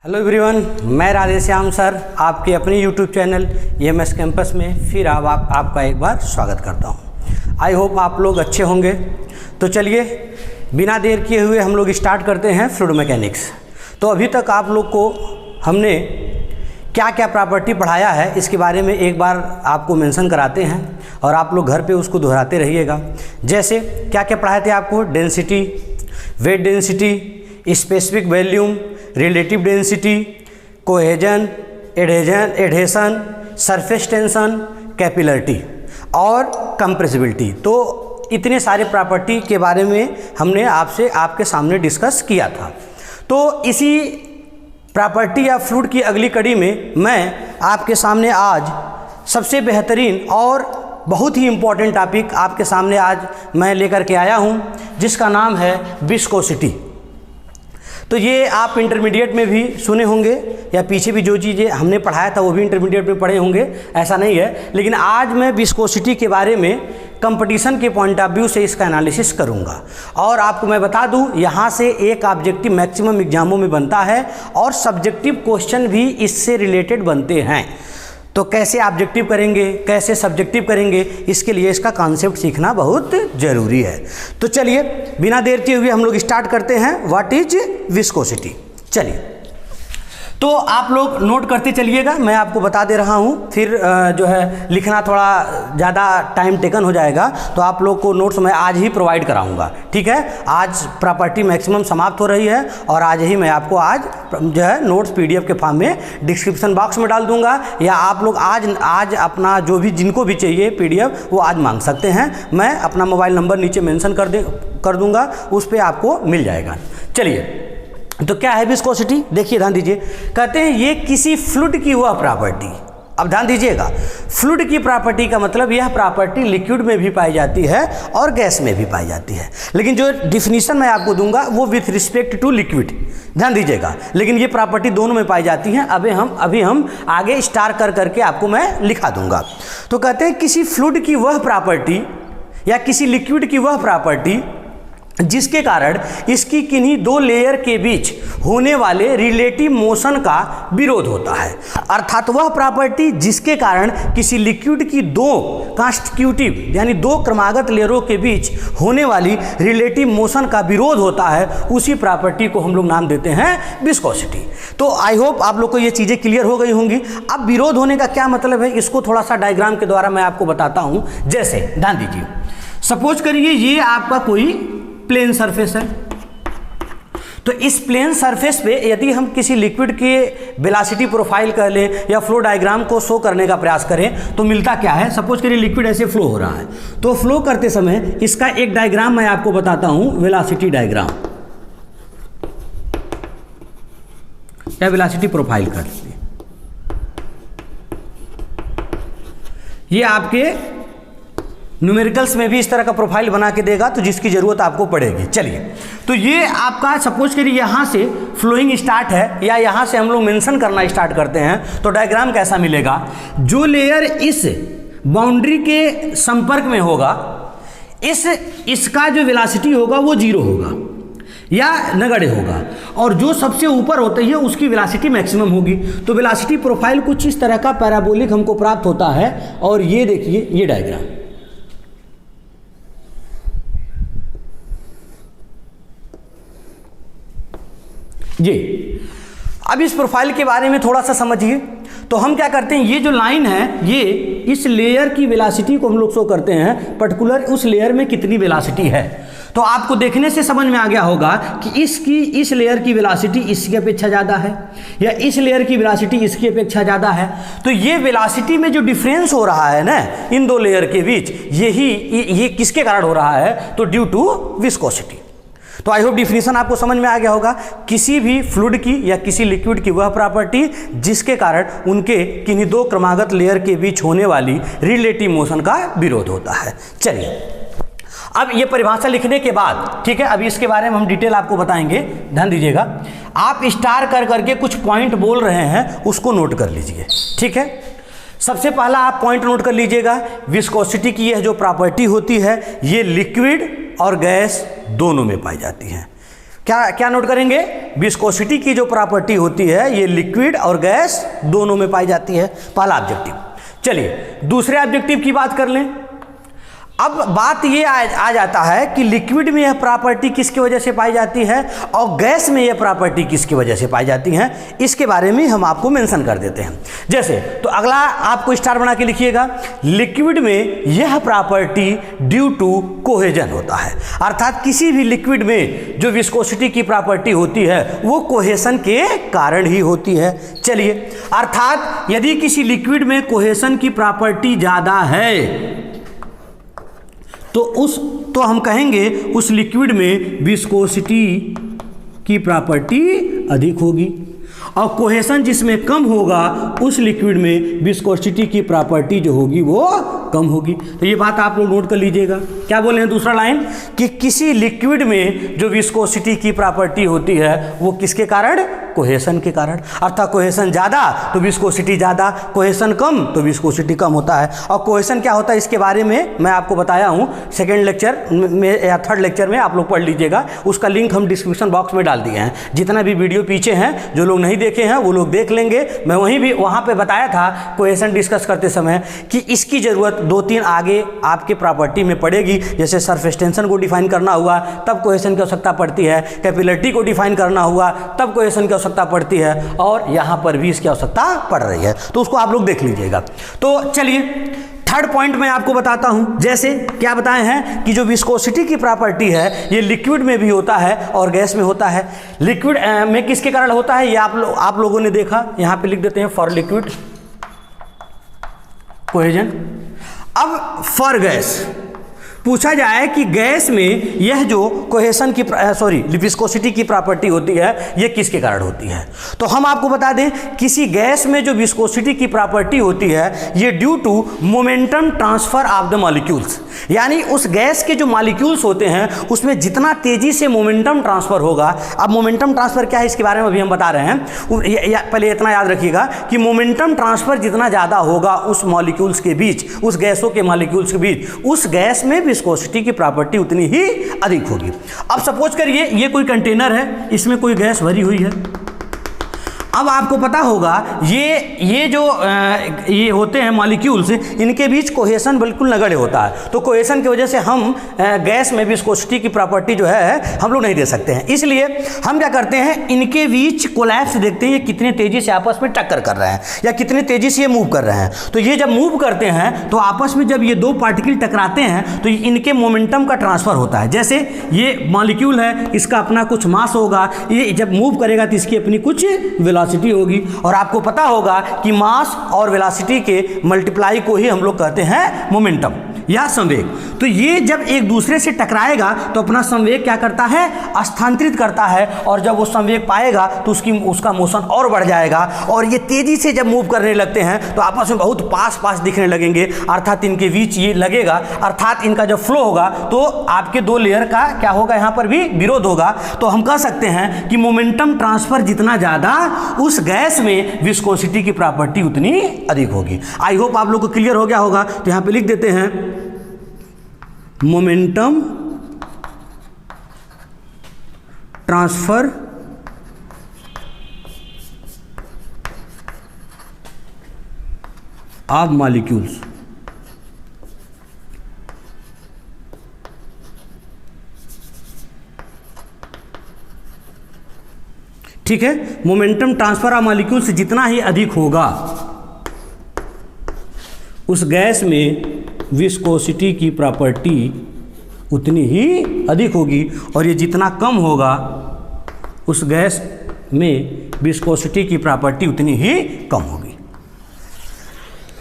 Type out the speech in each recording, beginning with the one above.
Hello everyone, मैं Radheshyam sir आपके अपने यूट्यूब चैनल EMS कैंपस में फिर आपका एक बार स्वागत करता हूं। आई होप आप लोग अच्छे होंगे। तो चलिए बिना देर किए हुए हम लोग स्टार्ट करते हैं फ्लूइड मैकेनिक्स। तो अभी तक आप लोग को हमने क्या क्या प्रॉपर्टी पढ़ाया है इसके बारे में एक बार आपको मेंशन कराते हैं और आप लोग घर पे उसको दोहराते रहिएगा। जैसे क्या क्या पढ़ाए थे आपको? Density, weight density, specific volume, relative density, cohesion, adhesion, surface tension, capillarity और कंप्रेसिबिलिटी। तो इतने सारे प्रॉपर्टी के बारे में हमने आपके सामने डिस्कस किया था। तो इसी प्रॉपर्टी या फ्लूइड की अगली कड़ी में मैं आपके सामने आज सबसे बेहतरीन और बहुत ही इम्पोर्टेंट टॉपिक आपके सामने आज मैं लेकर के आया हूँ, जिसका नाम है विस्कोसिटी। तो ये आप इंटरमीडिएट में भी सुने होंगे या पीछे भी जो चीज़ें हमने पढ़ाया था वो भी इंटरमीडिएट में पढ़े होंगे, ऐसा नहीं है। लेकिन आज मैं विस्कोसिटी के बारे में कंपटीशन के पॉइंट ऑफ व्यू से इसका एनालिसिस करूंगा। और आपको मैं बता दूं, यहाँ से एक ऑब्जेक्टिव मैक्सिमम एग्जामों में बनता है और सब्जेक्टिव क्वेश्चन भी इससे रिलेटेड बनते हैं। तो कैसे ऑब्जेक्टिव करेंगे, कैसे सब्जेक्टिव करेंगे, इसके लिए इसका कॉन्सेप्ट सीखना बहुत ज़रूरी है। तो चलिए बिना देर किए हुए हम लोग स्टार्ट करते हैं। What is viscosity. चलिए तो आप लोग नोट करते चलिएगा, मैं आपको बता दे रहा हूँ। फिर जो है लिखना थोड़ा ज़्यादा टाइम टेकन हो जाएगा, तो आप लोग को नोट्स मैं आज ही प्रोवाइड कराऊंगा। ठीक है, आज प्रॉपर्टी मैक्सिमम समाप्त हो रही है और आज ही मैं आपको आज जो है नोट्स PDF के फॉर्म में डिस्क्रिप्शन बॉक्स में डाल दूंगा, या आप लोग आज अपना जो भी जिनको भी चाहिए PDF वो आज मांग सकते हैं। मैं अपना मोबाइल नंबर नीचे मेंशन कर दूंगा, उस पर आपको मिल जाएगा। चलिए तो क्या है विस्कोसिटी, देखिए ध्यान दीजिए। कहते हैं ये किसी फ्लूइड की वह प्रॉपर्टी। अब ध्यान दीजिएगा, फ्लूइड की प्रॉपर्टी का मतलब यह प्रॉपर्टी लिक्विड में भी पाई जाती है और गैस में भी पाई जाती है। लेकिन जो डिफिनीशन मैं आपको दूंगा वो विथ रिस्पेक्ट टू लिक्विड, ध्यान दीजिएगा। लेकिन ये प्रॉपर्टी दोनों में पाई जाती हैं। अभी हम आगे स्टार करके आपको मैं लिखा दूंगा। तो कहते हैं किसी फ्लूइड की वह प्रॉपर्टी या किसी लिक्विड की वह प्रॉपर्टी जिसके कारण इसकी किन्हीं दो लेयर के बीच होने वाले रिलेटिव मोशन का विरोध होता है। अर्थात वह प्रॉपर्टी जिसके कारण किसी लिक्विड की दो कॉन्स्टिट्यूटिव यानी दो क्रमागत लेयरों के बीच होने वाली रिलेटिव मोशन का विरोध होता है, उसी प्रॉपर्टी को हम लोग नाम देते हैं विस्कोसिटी। तो आई होप आप लोग को ये चीज़ें क्लियर हो गई होंगी। अब विरोध होने का क्या मतलब है, इसको थोड़ा सा डायग्राम के द्वारा मैं आपको बताता हूँ। जैसे ध्यान दीजिए, सपोज करिए ये आपका कोई प्लेन सरफेस है। तो इस प्लेन सरफेस पे यदि हम किसी लिक्विड के वेलोसिटी प्रोफाइल कर लें या फ्लो डायग्राम को शो करने का प्रयास करें, तो मिलता क्या है। सपोज करिए लिक्विड ऐसे फ्लो हो रहा है, तो फ्लो करते समय इसका एक डायग्राम मैं आपको बताता हूं, वेलोसिटी डायग्राम या वेलोसिटी प्रोफाइल कर लीजिए। ये आपके न्यूमेरिकल्स में भी इस तरह का प्रोफाइल बना के देगा, तो जिसकी ज़रूरत आपको पड़ेगी। चलिए तो ये आपका सपोज करिए यहाँ से फ्लोइंग स्टार्ट है या यहाँ से हम लोग मेंशन करना स्टार्ट करते हैं, तो डायग्राम कैसा मिलेगा। जो लेयर इस बाउंड्री के संपर्क में होगा, इसका जो वेलोसिटी होगा वो 0 होगा या नगण्य होगा, और जो सबसे ऊपर होती है उसकी वेलोसिटी मैक्सिमम होगी। तो वेलोसिटी प्रोफाइल कुछ इस तरह का पैराबोलिक हमको प्राप्त होता है। और ये देखिए ये डायग्राम, ये अब इस प्रोफाइल के बारे में थोड़ा सा समझिए। तो हम क्या करते हैं, ये जो लाइन है ये इस लेयर की वेलोसिटी को हम लोग शो करते हैं, पर्टिकुलर उस लेयर में कितनी वेलोसिटी है। तो आपको देखने से समझ में आ गया होगा कि इस लेयर की वेलोसिटी इसकी अपेक्षा ज़्यादा है या इस लेयर की वेलोसिटी इसकी अपेक्षा ज़्यादा है। तो ये वेलोसिटी में जो डिफरेंस हो रहा है ना इन दो लेयर के बीच, ये किसके कारण हो रहा है, तो ड्यू टू विस्कोसिटी। तो आई होप डिफिनीशन आपको समझ में आ गया होगा। किसी भी फ्लूइड की या किसी लिक्विड की वह प्रॉपर्टी जिसके कारण उनके किन्हीं दो क्रमागत लेयर के बीच होने वाली रिलेटिव मोशन का विरोध होता है। चलिए अब ये परिभाषा लिखने के बाद, ठीक है, अब इसके बारे में हम डिटेल आपको बताएंगे। ध्यान दीजिएगा, आप स्टार करके कुछ पॉइंट बोल रहे हैं, उसको नोट कर लीजिए। ठीक है, सबसे पहला आप पॉइंट नोट कर लीजिएगा, विस्कोसिटी की यह जो प्रॉपर्टी होती है ये लिक्विड और गैस दोनों में पाई जाती है। क्या क्या नोट करेंगे? विस्कोसिटी की जो प्रॉपर्टी होती है ये लिक्विड और गैस दोनों में पाई जाती है, पहला ऑब्जेक्टिव। चलिए दूसरे ऑब्जेक्टिव की बात कर लें। अब बात ये आ जाता है कि लिक्विड में यह प्रॉपर्टी किसकी वजह से पाई जाती है और गैस में यह प्रॉपर्टी किसकी वजह से पाई जाती है, इसके बारे में हम आपको मेंशन कर देते हैं। जैसे तो अगला आपको स्टार बना के लिखिएगा, लिक्विड में यह प्रॉपर्टी ड्यू टू कोहेजन होता है, अर्थात किसी भी लिक्विड में जो विस्कोसिटी की प्रॉपर्टी होती है वो कोहेशन के कारण ही होती है। चलिए, अर्थात यदि किसी लिक्विड में कोहेशन की प्रॉपर्टी ज़्यादा है तो हम कहेंगे उस लिक्विड में विस्कोसिटी की प्रॉपर्टी अधिक होगी, और कोहेशन जिसमें कम होगा उस लिक्विड में विस्कोसिटी की प्रॉपर्टी जो होगी वो कम होगी। तो ये बात आप लोग नोट कर लीजिएगा। क्या बोले हैं दूसरा लाइन कि किसी लिक्विड में जो विस्कोसिटी की प्रॉपर्टी होती है वो किसके कारण? कोहेशन के कारण। अर्थात कोहेशन ज़्यादा तो विस्कोसिटी ज़्यादा, कोहेशन कम तो विस्कोसिटी कम होता है। और कोहेशन क्या होता है इसके बारे में मैं आपको बताया हूँ सेकेंड लेक्चर में या थर्ड लेक्चर में, आप लोग पढ़ लीजिएगा, उसका लिंक हम डिस्क्रिप्शन बॉक्स में डाल दिए हैं। जितना भी वीडियो पीछे हैं जो लोग नहीं देखे हैं वो लोग देख लेंगे। मैं वहाँ पे बताया था कोहेशन डिस्कस करते समय कि इसकी ज़रूरत 2-3 आगे आपके प्रॉपर्टी में पड़ेगी। जैसे सरफेस टेंशन को डिफाइन करना हुआ तब कोहेशन की आवश्यकता पड़ती है, कैपिलरिटी को डिफाइन करना हुआ तब कोहेशन की आवश्यकता पड़ती है, और यहाँ पर भी इसकी आवश्यकता पड़ रही है, तो उसको आप लोग देख लीजिएगा। तो चलिए थर्ड पॉइंट मैं आपको बताता हूं। जैसे क्या बताए हैं कि जो विस्कोसिटी की प्रॉपर्टी है ये लिक्विड में भी होता है और गैस में होता है। लिक्विड में किसके कारण होता है ये आप लोगों ने देखा, यहां पे लिख देते हैं फॉर लिक्विड कोहेजन। अब फॉर गैस पूछा जाए कि गैस में यह जो कोहेशन की विस्कोसिटी की प्रॉपर्टी होती है ये किसके कारण होती है, तो हम आपको बता दें किसी गैस में जो विस्कोसिटी की प्रॉपर्टी होती है ये due to momentum transfer of the molecules, यानी उस गैस के जो मॉलिक्यूल्स होते हैं उसमें जितना तेजी से मोमेंटम ट्रांसफर होगा। अब मोमेंटम ट्रांसफर क्या है इसके बारे में अभी हम बता रहे हैं, पहले इतना याद रखिएगा कि मोमेंटम ट्रांसफर जितना ज़्यादा होगा उस मॉलिक्यूल्स के बीच, उस गैसों के मॉलिक्यूल्स के बीच, उस गैस में विस्कोसिटी की प्रॉपर्टी उतनी ही अधिक होगी। अब सपोज करिए ये कोई कंटेनर है, इसमें कोई गैस भरी हुई है। अब आपको पता होगा ये जो ये होते हैं मॉलिक्यूल्स, इनके बीच कोहेशन बिल्कुल नगण्य होता है, तो कोहेशन की वजह से हम गैस में विस्कोसिटी की प्रॉपर्टी जो है हम लोग नहीं दे सकते हैं। इसलिए हम क्या करते हैं, इनके बीच कोलैप्स देखते हैं ये कितने तेजी से आपस में टक्कर कर रहे हैं या कितने तेजी से ये मूव कर रहे हैं। तो ये जब मूव करते हैं तो आपस में जब ये दो पार्टिकल टकराते हैं तो इनके मोमेंटम का ट्रांसफर होता है। जैसे ये मॉलिक्यूल है, इसका अपना कुछ मास होगा, ये जब मूव करेगा तो इसकी अपनी कुछ वेलोसिटी होगी, और आपको पता होगा कि मास और वेलोसिटी के मल्टीप्लाई को ही हम लोग कहते हैं मोमेंटम या संवेग। तो ये जब एक दूसरे से टकराएगा तो अपना संवेग क्या करता है, स्थानांतरित करता है, और जब वो संवेग पाएगा तो उसका मोशन और बढ़ जाएगा, और ये तेजी से जब मूव करने लगते हैं तो आपस में बहुत पास दिखने लगेंगे, अर्थात इनके बीच ये लगेगा, अर्थात इनका जब फ्लो होगा तो आपके दो लेयर का क्या होगा, यहाँ पर भी विरोध होगा। तो हम कह सकते हैं कि मोमेंटम ट्रांसफर जितना ज़्यादा उस गैस में विस्कोसिटी की प्रॉपर्टी उतनी अधिक होगी। आई होप आप लोग को क्लियर हो गया होगा। तो यहाँ पे लिख देते हैं मोमेंटम ट्रांसफर ऑफ मॉलिक्यूल्स। ठीक है, मोमेंटम ट्रांसफर ऑफ मॉलिक्यूल्स जितना ही अधिक होगा उस गैस में विस्कोसिटी की प्रॉपर्टी उतनी ही अधिक होगी, और ये जितना कम होगा उस गैस में विस्कोसिटी की प्रॉपर्टी उतनी ही कम होगी।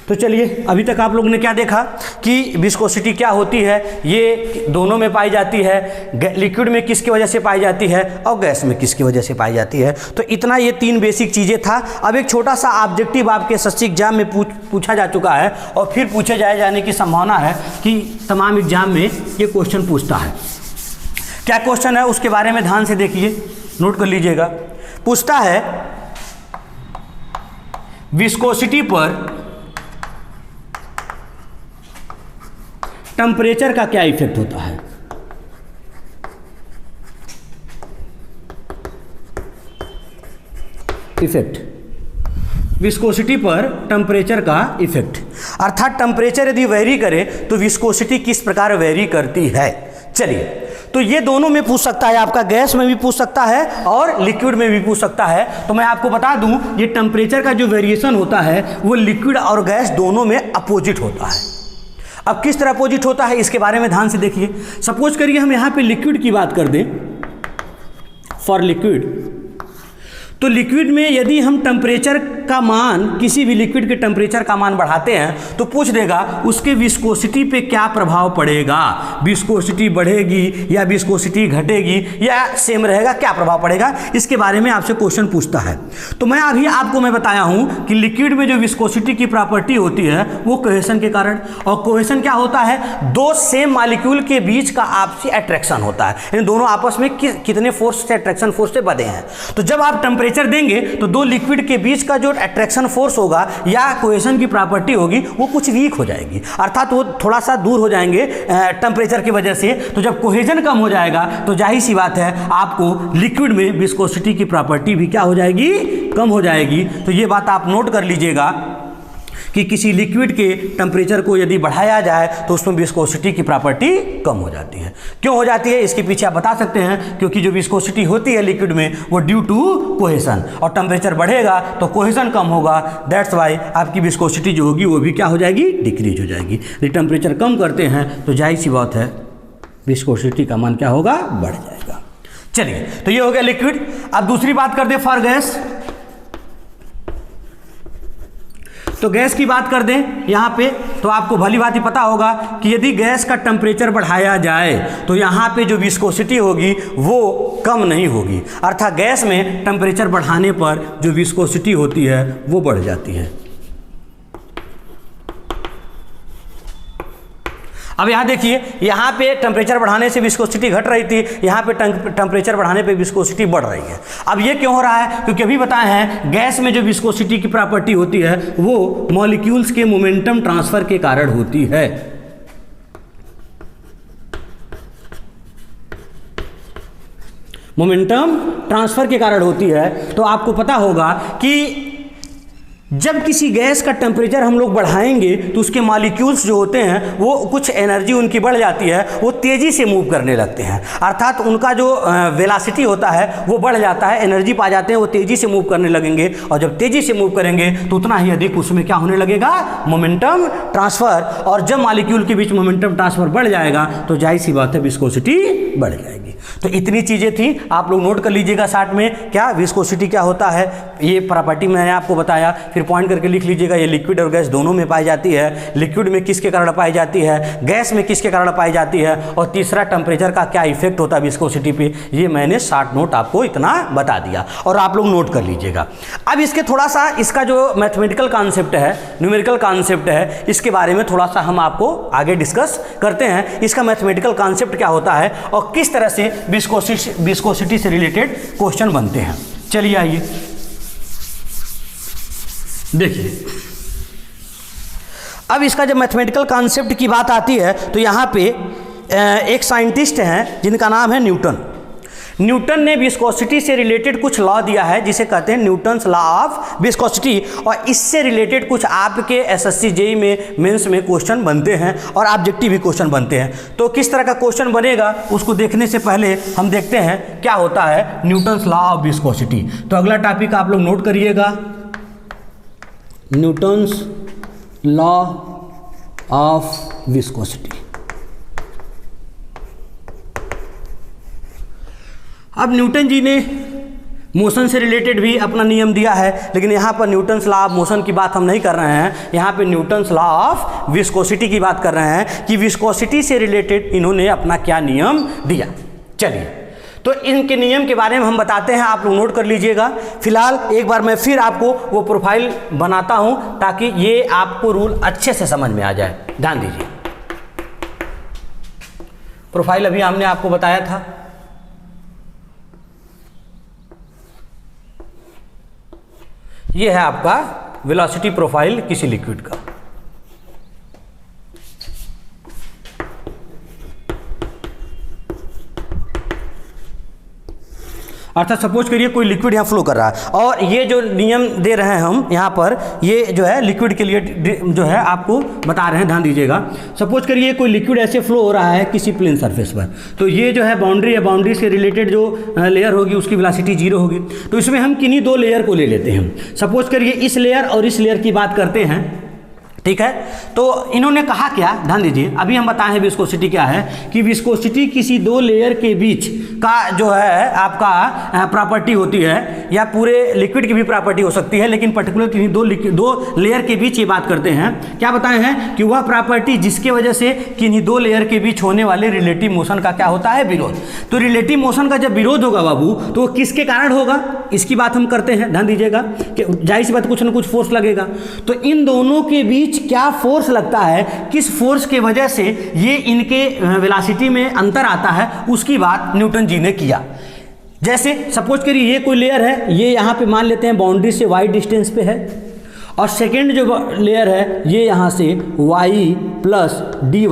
तो चलिए अभी तक आप लोगों ने क्या देखा कि विस्कोसिटी क्या होती है, ये दोनों में पाई जाती है, लिक्विड में किसकी वजह से पाई जाती है और गैस में किसकी वजह से पाई जाती है। तो इतना ये 3 बेसिक चीज़ें था। अब एक छोटा सा ऑब्जेक्टिव आपके एसएससी एग्जाम में पूछा जा चुका है और फिर पूछे जाने की संभावना है कि तमाम एग्जाम में ये क्वेश्चन पूछता है। क्या क्वेश्चन है उसके बारे में ध्यान से देखिए, नोट कर लीजिएगा। पूछता है विस्कोसिटी पर टेम्परेचर का क्या इफेक्ट होता है। इफेक्ट, विस्कोसिटी पर टेम्परेचर का इफेक्ट, अर्थात टेम्परेचर यदि वेरी करे तो विस्कोसिटी किस प्रकार वेरी करती है। चलिए, तो ये दोनों में पूछ सकता है, आपका गैस में भी पूछ सकता है और लिक्विड में भी पूछ सकता है। तो मैं आपको बता दूं, ये टेम्परेचर का जो वेरिएशन होता है वो लिक्विड और गैस दोनों में अपोजिट होता है। अब किस तरह अपोजिट होता है इसके बारे में ध्यान से देखिए। सपोज करिए हम यहाँ पे लिक्विड की बात कर दें, फॉर लिक्विड, तो लिक्विड में यदि हम टेम्परेचर का मान, किसी भी लिक्विड के टेम्परेचर का मान बढ़ाते हैं तो पूछ देगा उसके विस्कोसिटी पे क्या प्रभाव पड़ेगा, विस्कोसिटी बढ़ेगी या विस्कोसिटी घटेगी या सेम रहेगा, क्या प्रभाव पड़ेगा, इसके बारे में आपसे क्वेश्चन पूछता है। तो मैं अभी आपको बताया हूं कि लिक्विड में जो विस्कोसिटी की प्रॉपर्टी होती है वो कोहेशन के कारण, और कोहेशन क्या होता है, दो सेम मॉलिक्यूल के बीच का आपसी अट्रैक्शन होता है, इन दोनों आपस में कितने फोर्स से, अट्रैक्शन फोर्स से बंधे हैं। तो जब आप टेम्परेचर देंगे तो दो लिक्विड के बीच का जो अट्रैक्शन फोर्स होगा या कोहेशन की प्रॉपर्टी होगी वो कुछ वीक हो जाएगी, अर्थात वो थोड़ा सा दूर हो जाएंगे टेम्परेचर की वजह से। तो जब कोहेजन कम हो जाएगा तो जाहिर सी बात है आपको लिक्विड में विस्कोसिटी की प्रॉपर्टी भी क्या हो जाएगी, कम हो जाएगी। तो ये बात आप नोट कर लीजिएगा कि किसी लिक्विड के टेम्परेचर को यदि बढ़ाया जाए तो उसमें विस्कोसिटी की प्रॉपर्टी कम हो जाती है। क्यों हो जाती है इसके पीछे आप बता सकते हैं, क्योंकि जो विस्कोसिटी होती है लिक्विड में वो ड्यू टू कोहेशन, और टेम्परेचर बढ़ेगा तो कोहेशन कम होगा, दैट्स वाई आपकी विस्कोसिटी जो होगी वो भी क्या हो जाएगी, डिक्रीज हो जाएगी। यदि टेम्परेचर कम करते हैं तो जाहिर सी बात है विस्कोसिटी का मान क्या होगा, बढ़ जाएगा। चलिए, तो ये हो गया लिक्विड। अब दूसरी बात कर दे फॉर गैस। तो गैस की बात कर दें यहाँ पे, तो आपको भली बात ही पता होगा कि यदि गैस का टेम्परेचर बढ़ाया जाए तो यहाँ पे जो विस्कोसिटी होगी वो कम नहीं होगी, अर्थात गैस में टेम्परेचर बढ़ाने पर जो विस्कोसिटी होती है वो बढ़ जाती है। अब यहाँ देखिए, यहाँ पे टेम्परेचर बढ़ाने से विस्कोसिटी घट रही थी, यहाँ पे टेम्परेचर बढ़ाने पे विस्कोसिटी बढ़ रही है। अब ये क्यों हो रहा है, क्योंकि अभी बताए हैं गैस में जो विस्कोसिटी की प्रॉपर्टी होती है वो मॉलिक्यूल्स के मोमेंटम ट्रांसफर के कारण होती है। मोमेंटम ट्रांसफर के कारण होती है। तो आपको पता होगा कि जब किसी गैस का टेम्परेचर हम लोग बढ़ाएंगे तो उसके मॉलिक्यूल्स जो होते हैं वो कुछ एनर्जी उनकी बढ़ जाती है, वो तेज़ी से मूव करने लगते हैं, अर्थात उनका जो वेलोसिटी होता है वो बढ़ जाता है, एनर्जी पा जाते हैं, वो तेज़ी से मूव करने लगेंगे, और जब तेज़ी से मूव करेंगे तो उतना ही अधिक उसमें क्या होने लगेगा, मोमेंटम ट्रांसफ़र। और जब मॉलिक्यूल के बीच मोमेंटम ट्रांसफ़र बढ़ जाएगा तो जाहिर सी बात है विस्कोसिटी बढ़ जाएगी। तो इतनी चीज़ें थी, आप लोग नोट कर लीजिएगा साथ में, क्या विस्कोसिटी क्या होता है, ये प्रॉपर्टी मैंने आपको बताया, फिर पॉइंट करके लिख लीजिएगा। ये लिक्विड और गैस दोनों में पाई जाती है, लिक्विड में किसके कारण पाई जाती है, गैस में किसके कारण पाई जाती है, और तीसरा टेम्परेचर का क्या इफेक्ट होता है विस्कोसिटी पे। ये मैंने शॉर्ट नोट आपको इतना बता दिया और आप लोग नोट कर लीजिएगा। अब इसके थोड़ा सा इसका जो मैथमेटिकल कॉन्सेप्ट है, न्यूमेरिकल कॉन्सेप्ट है, इसके बारे में थोड़ा सा हम आपको आगे डिस्कस करते हैं। इसका मैथमेटिकल कॉन्सेप्ट क्या होता है और किस तरह से विस्कोसिटी से रिलेटेड क्वेश्चन बनते हैं। चलिए आइए देखिए, अब इसका जब मैथमेटिकल कॉन्सेप्ट की बात आती है तो यहाँ पे एक साइंटिस्ट हैं जिनका नाम है न्यूटन। न्यूटन ने विस्कोसिटी से रिलेटेड कुछ लॉ दिया है जिसे कहते हैं न्यूटन्स लॉ ऑफ विस्कोसिटी, और इससे रिलेटेड कुछ आपके एसएससी जेईई में मेंस में क्वेश्चन बनते हैं और ऑब्जेक्टिव भी क्वेश्चन बनते हैं। तो किस तरह का क्वेश्चन बनेगा उसको देखने से पहले हम देखते हैं क्या होता है न्यूटन्स लॉ ऑफ विस्कोसिटी। तो अगला टॉपिक आप लोग नोट करिएगा, न्यूटन्स लॉ ऑफ विस्कोसिटी। अब न्यूटन जी ने मोशन से रिलेटेड भी अपना नियम दिया है, लेकिन यहाँ पर न्यूटन्स लॉ ऑफ मोशन की बात हम नहीं कर रहे हैं, यहाँ पे न्यूटन्स लॉ ऑफ विस्कोसिटी की बात कर रहे हैं कि विस्कोसिटी से रिलेटेड इन्होंने अपना क्या नियम दिया। चलिए, तो इनके नियम के बारे में हम बताते हैं, आप लोग नोट कर लीजिएगा। फिलहाल एक बार मैं फिर आपको वो प्रोफाइल बनाता हूँ ताकि ये आपको रूल अच्छे से समझ में आ जाए। ध्यान दीजिए, प्रोफाइल अभी हमने आपको बताया था। ये है आपका वेलोसिटी प्रोफाइल किसी लिक्विड का। अर्थात सपोज करिए कोई लिक्विड यहाँ फ्लो कर रहा है और ये जो नियम दे रहे हैं हम यहाँ पर, ये जो है लिक्विड के लिए जो है आपको बता रहे हैं, ध्यान दीजिएगा। सपोज करिए कोई लिक्विड ऐसे फ्लो हो रहा है किसी प्लेन सरफेस पर, तो ये जो है बाउंड्री है, बाउंड्री से रिलेटेड जो लेयर होगी उसकी वेलोसिटी 0 होगी। तो इसमें हम किन्हीं 2 लेयर को ले लेते हैं। सपोज करिए इस लेयर और इस लेयर की बात करते हैं, ठीक है। तो इन्होंने कहा क्या, ध्यान दीजिए, अभी हम बताए हैं विस्कोसिटी क्या है, कि विस्कोसिटी किसी 2 लेयर के बीच का जो है आपका प्रॉपर्टी होती है, या पूरे लिक्विड की भी प्रॉपर्टी हो सकती है, लेकिन पर्टिकुलर किन्हीं 2 लेयर के बीच ये बात करते हैं। क्या बताए हैं कि वह प्रॉपर्टी जिसके वजह से किन्हीं 2 लेयर के बीच होने वाले रिलेटिव मोशन का क्या होता है, विरोध। तो रिलेटिव मोशन का जब विरोध होगा बाबू, तो वो किसके कारण होगा, इसकी बात हम करते हैं। ध्यान दीजिएगा कि जाहिर सी बात कुछ ना कुछ फोर्स लगेगा, तो इन दोनों के बीच क्या फोर्स लगता है, किस फोर्स के वजह से ये इनके वेलोसिटी में अंतर आता है, उसकी बात न्यूटन जी ने किया। जैसे सपोज करिए ये कोई लेयर है, ये यहाँ पे मान लेते हैं बाउंड्री से y डिस्टेंस पे है, और सेकेंड जो लेयर है ये यहाँ से y प्लस dy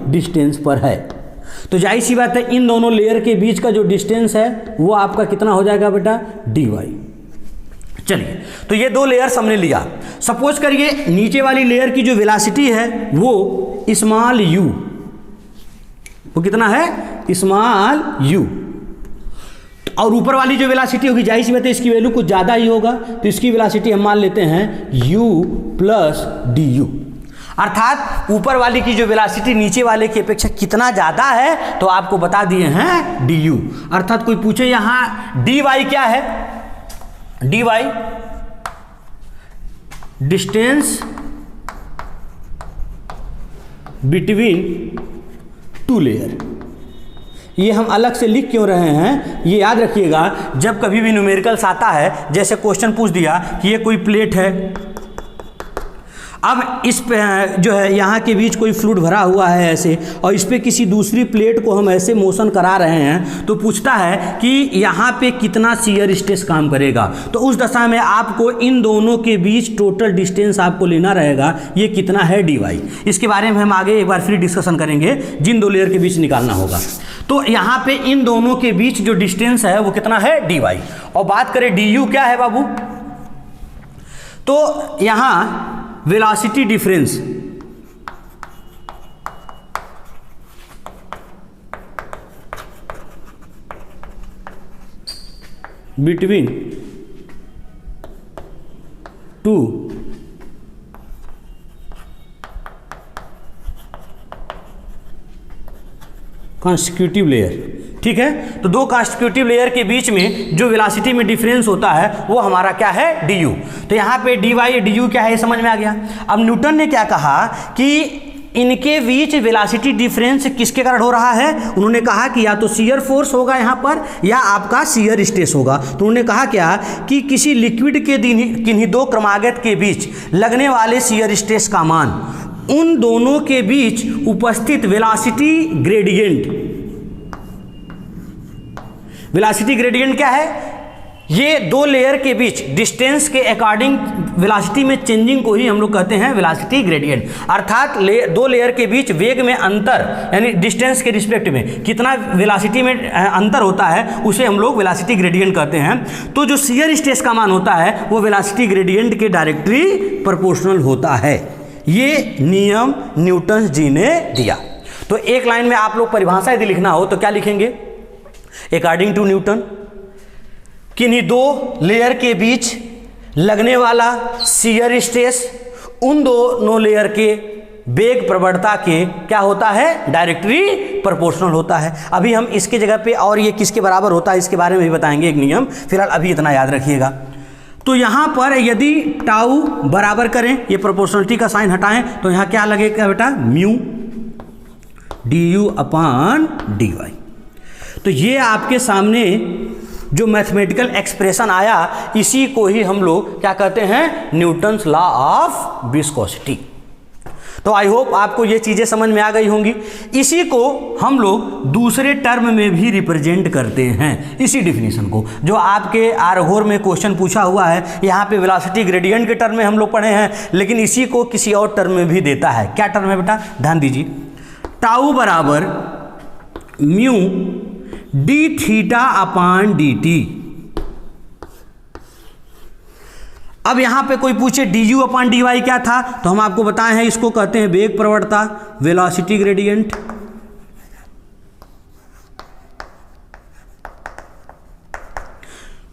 डिस्टेंस पर है। तो जाहिर सी बात है इन दोनों लेयर के बीच का जो डिस्टेंस है वो आपका कितना हो जाएगा बेटा, dy। चलिए, तो ये 2 लेयर्स हमने लिया। सपोज करिए नीचे वाली लेयर की जो वेलोसिटी है वो स्मॉल u, वो कितना है, स्मॉल u, और ऊपर वाली जो वेलोसिटी होगी जाहिर सी बात है इसकी वैल्यू कुछ ज़्यादा ही होगा, तो इसकी वेलोसिटी हम मान लेते हैं u प्लस du। अर्थात ऊपर वाली की जो वेलोसिटी नीचे वाले की अपेक्षा कितना ज़्यादा है, तो आपको बता दिए हैं du। अर्थात कोई पूछे यहाँ dy क्या है, dy डिस्टेंस बिटवीन 2 लेयर। ये हम अलग से लिख क्यों रहे हैं, ये याद रखिएगा, जब कभी भी न्यूमेरिकल्स आता है, जैसे क्वेश्चन पूछ दिया कि ये कोई प्लेट है, अब इस पे जो है यहाँ के बीच कोई फ्लूइड भरा हुआ है ऐसे, और इस पे किसी दूसरी प्लेट को हम ऐसे मोशन करा रहे हैं, तो पूछता है कि यहाँ पे कितना शियर स्ट्रेस काम करेगा। तो उस दशा में आपको इन दोनों के बीच टोटल डिस्टेंस आपको लेना रहेगा, ये कितना है dy। इसके बारे में हम आगे एक बार फिर डिस्कशन करेंगे, जिन 2 लेयर के बीच निकालना होगा। तो यहाँ पे इन दोनों के बीच जो डिस्टेंस है वो कितना है, dy। और बात करें du क्या है बाबू, तो यहाँ velocity difference between 2 constitutive layer, ठीक है। तो 2 कॉन्स्टिट्यूटिव लेयर के बीच में जो वेलोसिटी में डिफरेंस होता है वो हमारा क्या है, du। तो यहाँ पे dy du क्या है, ये समझ में आ गया। अब न्यूटन ने क्या कहा कि इनके बीच वेलोसिटी डिफरेंस किसके कारण हो रहा है, उन्होंने कहा कि या तो शियर फोर्स होगा यहाँ पर, या आपका शियर स्ट्रेस होगा। तो उन्होंने कहा क्या कि किसी लिक्विड के किन्हीं 2 क्रमागत के बीच लगने वाले शियर स्ट्रेस का मान उन दोनों के बीच उपस्थित वेलोसिटी ग्रेडियंट, वेलोसिटी ग्रेडियंट क्या है, ये 2 लेयर के बीच डिस्टेंस के अकॉर्डिंग वेलोसिटी में चेंजिंग को ही हम लोग कहते हैं वेलोसिटी ग्रेडियंट। अर्थात 2 लेयर के बीच वेग में अंतर, यानी डिस्टेंस के रिस्पेक्ट में कितना वेलोसिटी में अंतर होता है, उसे हम लोग वेलोसिटी ग्रेडियंट कहते हैं। तो जो शियर स्ट्रेस का मान होता है वो वेलोसिटी ग्रेडियंट के डायरेक्टली प्रोपोर्शनल होता है। ये नियम न्यूटन जी ने दिया। तो एक लाइन में आप लोग परिभाषा यदि लिखना हो तो क्या लिखेंगे, अकॉर्डिंग टू न्यूटन किन्हीं 2 लेयर के बीच लगने वाला शियर स्ट्रेस उन दोनों लेयर के वेग प्रवणता के क्या होता है, डायरेक्टली प्रोपोर्शनल होता है। अभी हम इसके जगह पे और ये किसके बराबर होता है इसके बारे में भी बताएंगे एक नियम, फिलहाल अभी इतना याद रखिएगा। तो यहाँ पर यदि टाउ बराबर करें, ये प्रोपोर्शनलिटी का साइन हटाएं, तो यहाँ क्या लगेगा बेटा, म्यू du अपॉन dy। तो ये आपके सामने जो मैथमेटिकल एक्सप्रेशन आया, इसी को ही हम लोग क्या कहते हैं, न्यूटन्स लॉ ऑफ विस्कोसिटी। तो आई होप आपको ये चीज़ें समझ में आ गई होंगी। इसी को हम लोग दूसरे टर्म में भी रिप्रेजेंट करते हैं, इसी डिफिनीशन को, जो आपके आरघोर में क्वेश्चन पूछा हुआ है। यहाँ पे वेलोसिटी ग्रेडियंट के टर्म में हम लोग पढ़े हैं, लेकिन इसी को किसी और टर्म में भी देता है। क्या टर्म है बेटा, ध्यान दीजिए, टाउ बराबर mu D theta upon D T. अब यहाँ पे कोई पूछे du अपॉन dy क्या था, तो हम आपको बताए हैं इसको कहते हैं वेग प्रवणता, वेलोसिटी ग्रेडियंट।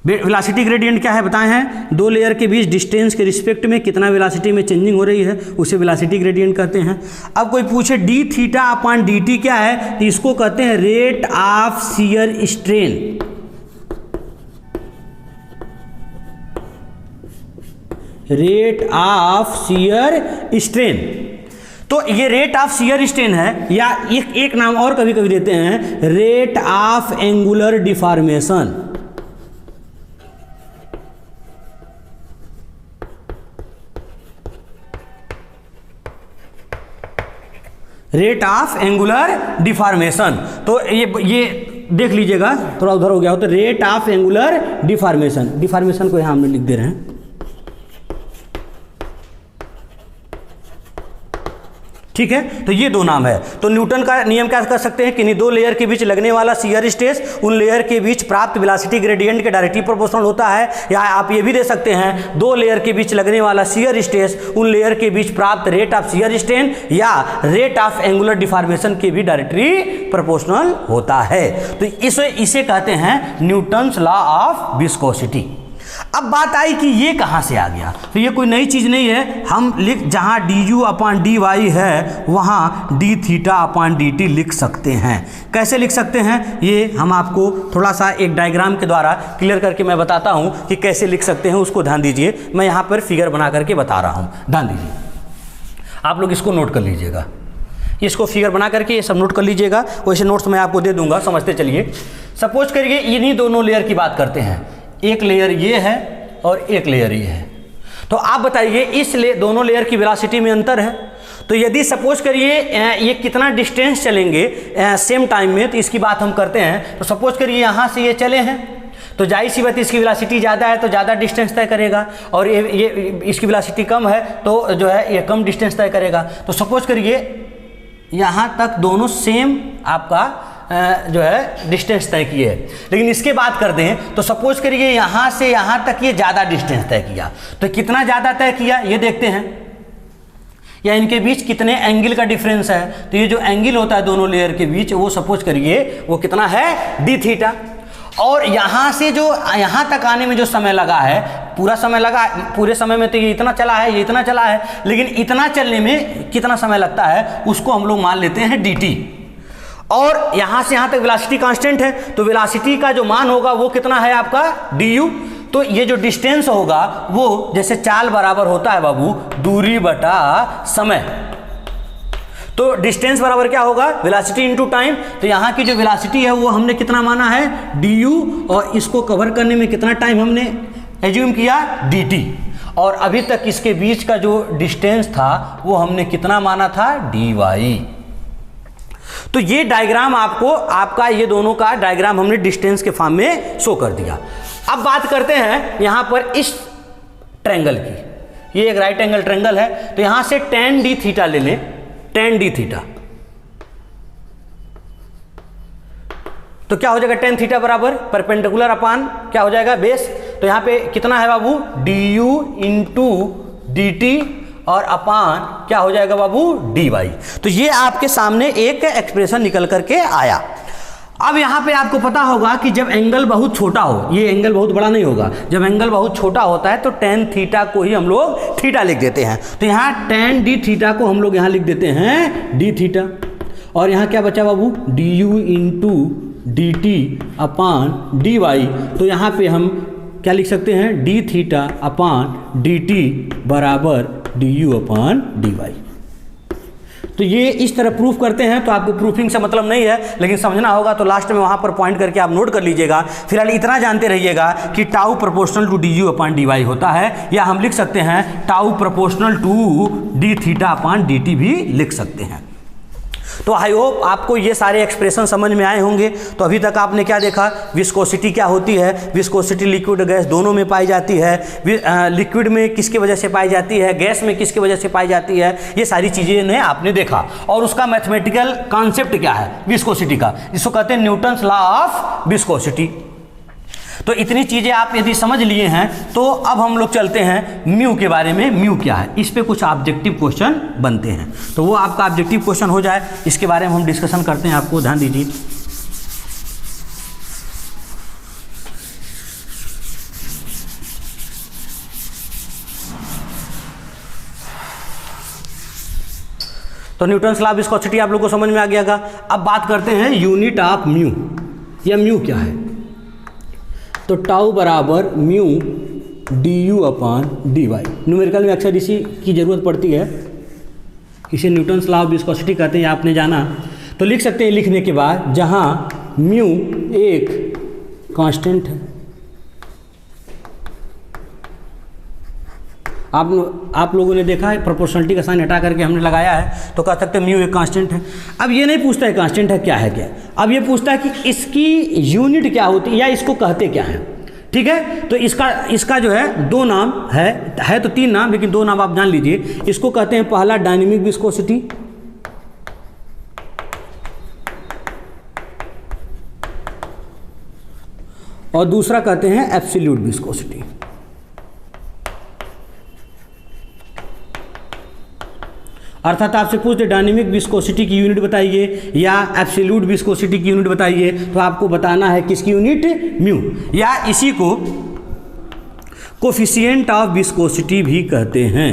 वेलोसिटी ग्रेडियंट क्या है बताए हैं, दो लेयर के बीच डिस्टेंस के रिस्पेक्ट में कितना वेलोसिटी में चेंजिंग हो रही है उसे वेलोसिटी ग्रेडियंट कहते हैं। अब कोई पूछे D theta upon D T क्या है, तो इसको कहते हैं rate of shear strain. Rate of shear strain, तो ये रेट ऑफ शियर स्ट्रेन है, या एक नाम और कभी कभी देते हैं rate of angular deformation. Rate of angular deformation, तो ये देख लीजिएगा, थोड़ा उधर हो गया हो, तो rate of angular deformation, deformation को यहां हम लिख दे रहे हैं, ठीक है। तो ये दो नाम है। तो न्यूटन का नियम क्या कर सकते हैं कि दो लेयर के बीच लगने वाला शियर स्ट्रेस उन लेयर के बीच प्राप्त वेलोसिटी ग्रेडियंट के डायरेक्टली प्रोपोर्शनल होता है, या आप ये भी दे सकते हैं दो लेयर के बीच लगने वाला शियर स्ट्रेस उन लेयर के बीच प्राप्त रेट ऑफ शियर स्ट्रेन या रेट ऑफ एंगुलर डिफॉर्मेशन के भी डायरेक्टली प्रोपोर्शनल होता है। तो इसे कहते हैं न्यूटन्स लॉ ऑफ विस्कोसिटी। अब बात आई कि ये कहाँ से आ गया, तो ये कोई नई चीज़ नहीं है, हम लिख जहाँ D U upon D Y है वहाँ D theta upon D T लिख सकते हैं। कैसे लिख सकते हैं ये हम आपको थोड़ा सा एक डायग्राम के द्वारा क्लियर करके मैं बताता हूँ कि कैसे लिख सकते हैं, उसको ध्यान दीजिए। मैं यहाँ पर फिगर बना करके बता रहा हूँ, ध्यान दीजिए, आप लोग इसको नोट कर लीजिएगा, इसको फिगर बना करके ये सब नोट कर लीजिएगा, वैसे नोट्स मैं आपको दे दूंगा, समझते चलिए। सपोज करिए इन्हीं दोनों लेयर की बात करते हैं, एक लेयर ये है और एक लेयर ये है, तो आप बताइए इस दोनों लेयर की वेलोसिटी में अंतर है, तो यदि सपोज करिए ये कितना डिस्टेंस चलेंगे सेम टाइम में, तो इसकी बात हम करते हैं। तो सपोज करिए यहाँ से ये चले हैं, तो जाहिर सी बात इसकी वेलोसिटी ज़्यादा है तो ज़्यादा डिस्टेंस तय करेगा, और ये इसकी वेलोसिटी कम है तो जो है ये कम डिस्टेंस तय करेगा। तो सपोज करिए यहाँ तक दोनों सेम आपका जो है डिस्टेंस तय किए है, लेकिन इसके बात कर दें तो सपोज करिए यहाँ से यहाँ तक ये ज़्यादा डिस्टेंस तय किया, तो कितना ज़्यादा तय किया ये देखते हैं, या इनके बीच कितने एंगल का डिफरेंस है। तो ये जो एंगल होता है दोनों लेयर के बीच वो सपोज करिए वो कितना है डी थीटा, और यहाँ से जो यहाँ तक आने में जो समय लगा है, पूरा समय लगा, पूरे समय में तो ये इतना चला है, ये इतना चला है, लेकिन इतना चलने में कितना समय लगता है उसको हम लोग मान लेते हैं डी टी। और यहाँ से यहाँ तक वेलोसिटी कांस्टेंट है, तो वेलोसिटी का जो मान होगा वो कितना है आपका डी यू। तो ये जो डिस्टेंस होगा वो जैसे चाल बराबर होता है बाबू दूरी बटा समय, तो डिस्टेंस बराबर क्या होगा वेलोसिटी इनटू टाइम। तो यहाँ की जो वेलोसिटी है वो हमने कितना माना है डी यू, और इसको कवर करने में कितना टाइम हमने एज्यूम किया डी टी, और अभी तक इसके बीच का जो डिस्टेंस था वो हमने कितना माना था डी वाई। तो ये डायग्राम आपको आपका ये दोनों का डायग्राम हमने डिस्टेंस के फॉर्म में शो कर दिया। अब बात करते हैं यहाँ पर इस ट्रायंगल की, ये एक राइट एंगल ट्रायंगल है, तो यहाँ से tan d थीटा ले लें, tan d थीटा, तो क्या हो जाएगा tan थीटा बराबर परपेंडिकुलर अपान क्या हो जाएगा बेस। तो यहाँ पे कितना है बाबू D U into D T और अपान क्या हो जाएगा बाबू डी वाई। तो ये आपके सामने एक एक्सप्रेशन निकल करके आया। अब यहाँ पे आपको पता होगा कि जब एंगल बहुत छोटा हो, ये एंगल बहुत बड़ा नहीं होगा, जब एंगल बहुत छोटा होता है तो tan थीटा को ही हम लोग थीटा लिख देते हैं। तो यहाँ tan d थीटा को हम लोग यहाँ लिख देते हैं d थीटा, और यहाँ क्या बचा बाबू D U into D T upon D Y. तो यहाँ पे हम क्या लिख सकते हैं D theta upon D T बराबर D U upon D Y. तो ये इस तरह प्रूफ करते हैं। तो आपको प्रूफिंग से मतलब नहीं है, लेकिन समझना होगा तो लास्ट में वहाँ पर पॉइंट करके आप नोट कर लीजिएगा। फिलहाल इतना जानते रहिएगा कि tau proportional to D U upon D Y होता है, या हम लिख सकते हैं tau proportional to D theta upon D T भी लिख सकते हैं। तो आई होप आपको ये सारे एक्सप्रेशन समझ में आए होंगे। तो अभी तक आपने क्या देखा, विस्कोसिटी क्या होती है, विस्कोसिटी लिक्विड गैस दोनों में पाई जाती है, लिक्विड में किसकी वजह से पाई जाती है, गैस में किसकी वजह से पाई जाती है, ये सारी चीज़ें ने आपने देखा। और उसका मैथमेटिकल कॉन्सेप्ट क्या है विस्कोसिटी का, जिसको कहते हैं न्यूटन्स लॉ ऑफ विस्कोसिटी। तो इतनी चीज़ें आप यदि समझ लिए हैं तो अब हम लोग चलते हैं म्यू के बारे में। म्यू क्या है, इस पे कुछ ऑब्जेक्टिव क्वेश्चन बनते हैं, तो वो आपका ऑब्जेक्टिव क्वेश्चन हो जाए, इसके बारे में हम डिस्कशन करते हैं। आपको ध्यान दीजिए, तो न्यूटन्स लॉ ऑफ विस्कोसिटी आप लोग को समझ में आ गया। अब बात करते हैं यूनिट ऑफ म्यू, या म्यू क्या है। तो टाउ बराबर mu du upon dy। Numerical में अक्सर इसी की ज़रूरत पड़ती है, इसे न्यूटन्स लॉ ऑफ विस्कोसिटी कहते हैं, आपने जाना। तो लिख सकते हैं लिखने के बाद, जहाँ म्यू एक कांस्टेंट है, आप लोगों ने देखा है प्रोपोर्शनलिटी का साइन हटा करके हमने लगाया है, तो कह सकते हैं म्यू एक कांस्टेंट है। अब ये नहीं पूछता है कांस्टेंट है क्या है क्या, अब ये पूछता है कि इसकी यूनिट क्या होती है या इसको कहते क्या है। ठीक है, तो इसका जो है दो नाम है तो तीन नाम, लेकिन दो नाम आप जान लीजिए। इसको कहते हैं पहला डायनेमिक विस्कोसिटी, और दूसरा कहते हैं एब्सोल्यूट विस्कोसिटी। अर्थात आपसे पूछते डायनेमिक विस्कोसिटी की यूनिट बताइए या एब्सोल्यूट विस्कोसिटी की यूनिट बताइए, तो आपको बताना है किसकी यूनिट, म्यू, या इसी को कोफिशिएंट ऑफ विस्कोसिटी भी कहते हैं।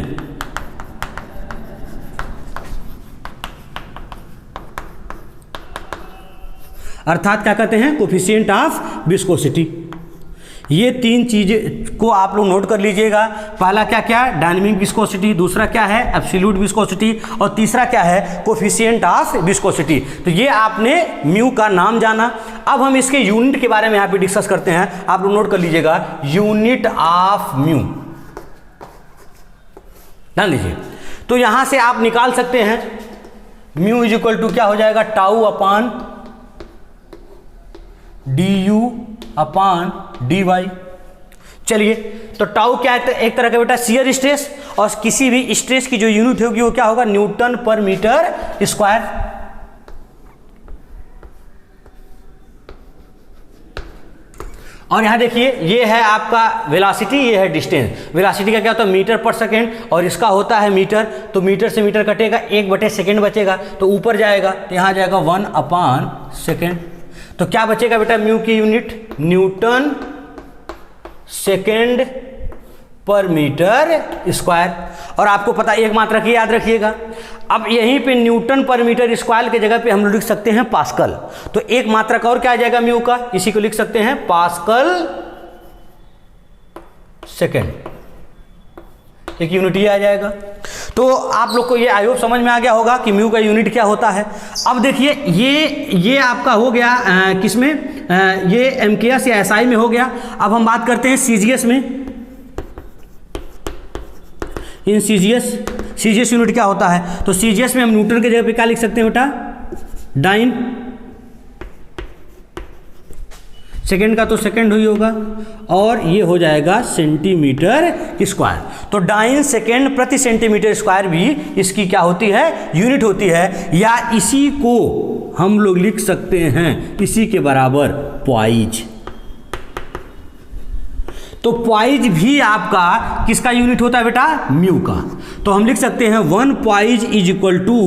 अर्थात क्या कहते हैं, कोफिशिएंट ऑफ विस्कोसिटी। ये तीन चीज़ें को आप लोग नोट कर लीजिएगा। पहला क्या क्या, डायनेमिक विस्कोसिटी, दूसरा क्या है एब्सोल्यूट विस्कोसिटी, और तीसरा क्या है कोफिशिएंट ऑफ विस्कोसिटी। तो ये आपने म्यू का नाम जाना। अब हम इसके यूनिट के बारे में यहाँ पे डिस्कस करते हैं, आप लोग नोट कर लीजिएगा। यूनिट ऑफ म्यू, ध्यान दीजिए। तो यहाँ से आप निकाल सकते हैं म्यू इज इक्वल टू क्या हो जाएगा, tau upon du upon dy। चलिए, तो टाउ क्या है, एक तरह का बेटा शियर स्ट्रेस, और किसी भी स्ट्रेस की जो यूनिट होगी वो क्या होगा, न्यूटन पर मीटर स्क्वायर। और यहां देखिए, ये है आपका वेलोसिटी, ये है डिस्टेंस। वेलोसिटी का क्या होता है, मीटर पर सेकेंड, और इसका होता है मीटर। तो मीटर से मीटर कटेगा, 1/सेकेंड बचेगा, तो ऊपर जाएगा तो यहां जाएगा 1 अपॉन सेकेंड। तो क्या बचेगा बेटा, म्यू की यूनिट न्यूटन सेकेंड पर मीटर स्क्वायर। और आपको पता एक मात्रा की याद रखिएगा। अब यहीं पे न्यूटन पर मीटर स्क्वायर की जगह पे हम लिख सकते हैं पास्कल। तो एक मात्रा का और क्या आ जाएगा म्यू का, इसी को लिख सकते हैं पास्कल सेकेंड, एक यूनिट ये आ जाएगा। तो आप लोग को ये आई होप समझ में आ गया होगा कि म्यू का यूनिट क्या होता है। अब देखिए, ये आपका हो गया किसमें, ये एमकेएस या एसआई में हो गया। अब हम बात करते हैं सीजीएस में। इन सीजीएस यूनिट क्या होता है, तो सीजीएस में हम न्यूटन के जगह पे क्या लिख सकते हैं बेटा, डाइन। सेकेंड का तो सेकेंड ही होगा, और ये हो जाएगा सेंटीमीटर स्क्वायर। तो डाइन सेकेंड प्रति सेंटीमीटर स्क्वायर भी इसकी क्या होती है, यूनिट होती है। या इसी को हम लोग लिख सकते हैं इसी के बराबर पॉइज। तो पॉइज भी आपका किसका यूनिट होता है बेटा, म्यू का। तो हम लिख सकते हैं 1 poise is equal to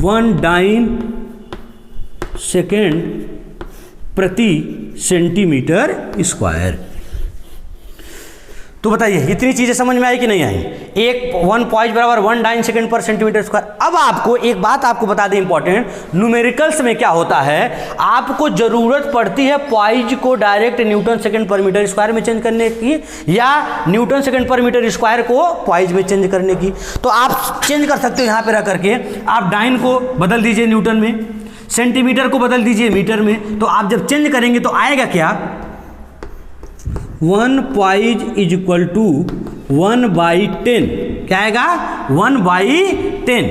1 dyne second प्रति सेंटीमीटर स्क्वायर। तो बताइए इतनी चीजें समझ में आई कि नहीं आई। 1 पॉइज बराबर 1 डाइन सेकेंड पर सेंटीमीटर स्क्वायर। अब आपको एक बात आपको बता दें इंपॉर्टेंट, न्यूमेरिकल्स में क्या होता है, आपको जरूरत पड़ती है पॉइज को डायरेक्ट न्यूटन सेकेंड पर मीटर स्क्वायर में चेंज करने की, या न्यूटन सेकेंड पर मीटर स्क्वायर को पॉइज में चेंज करने की। तो आप चेंज कर सकते हो यहाँ पे रह करके। आप डाइन को बदल दीजिए न्यूटन में, सेंटीमीटर को बदल दीजिए मीटर में। तो आप जब चेंज करेंगे तो आएगा क्या, 1 पॉइज इज इक्वल टू 1/10। क्या आएगा, 1/10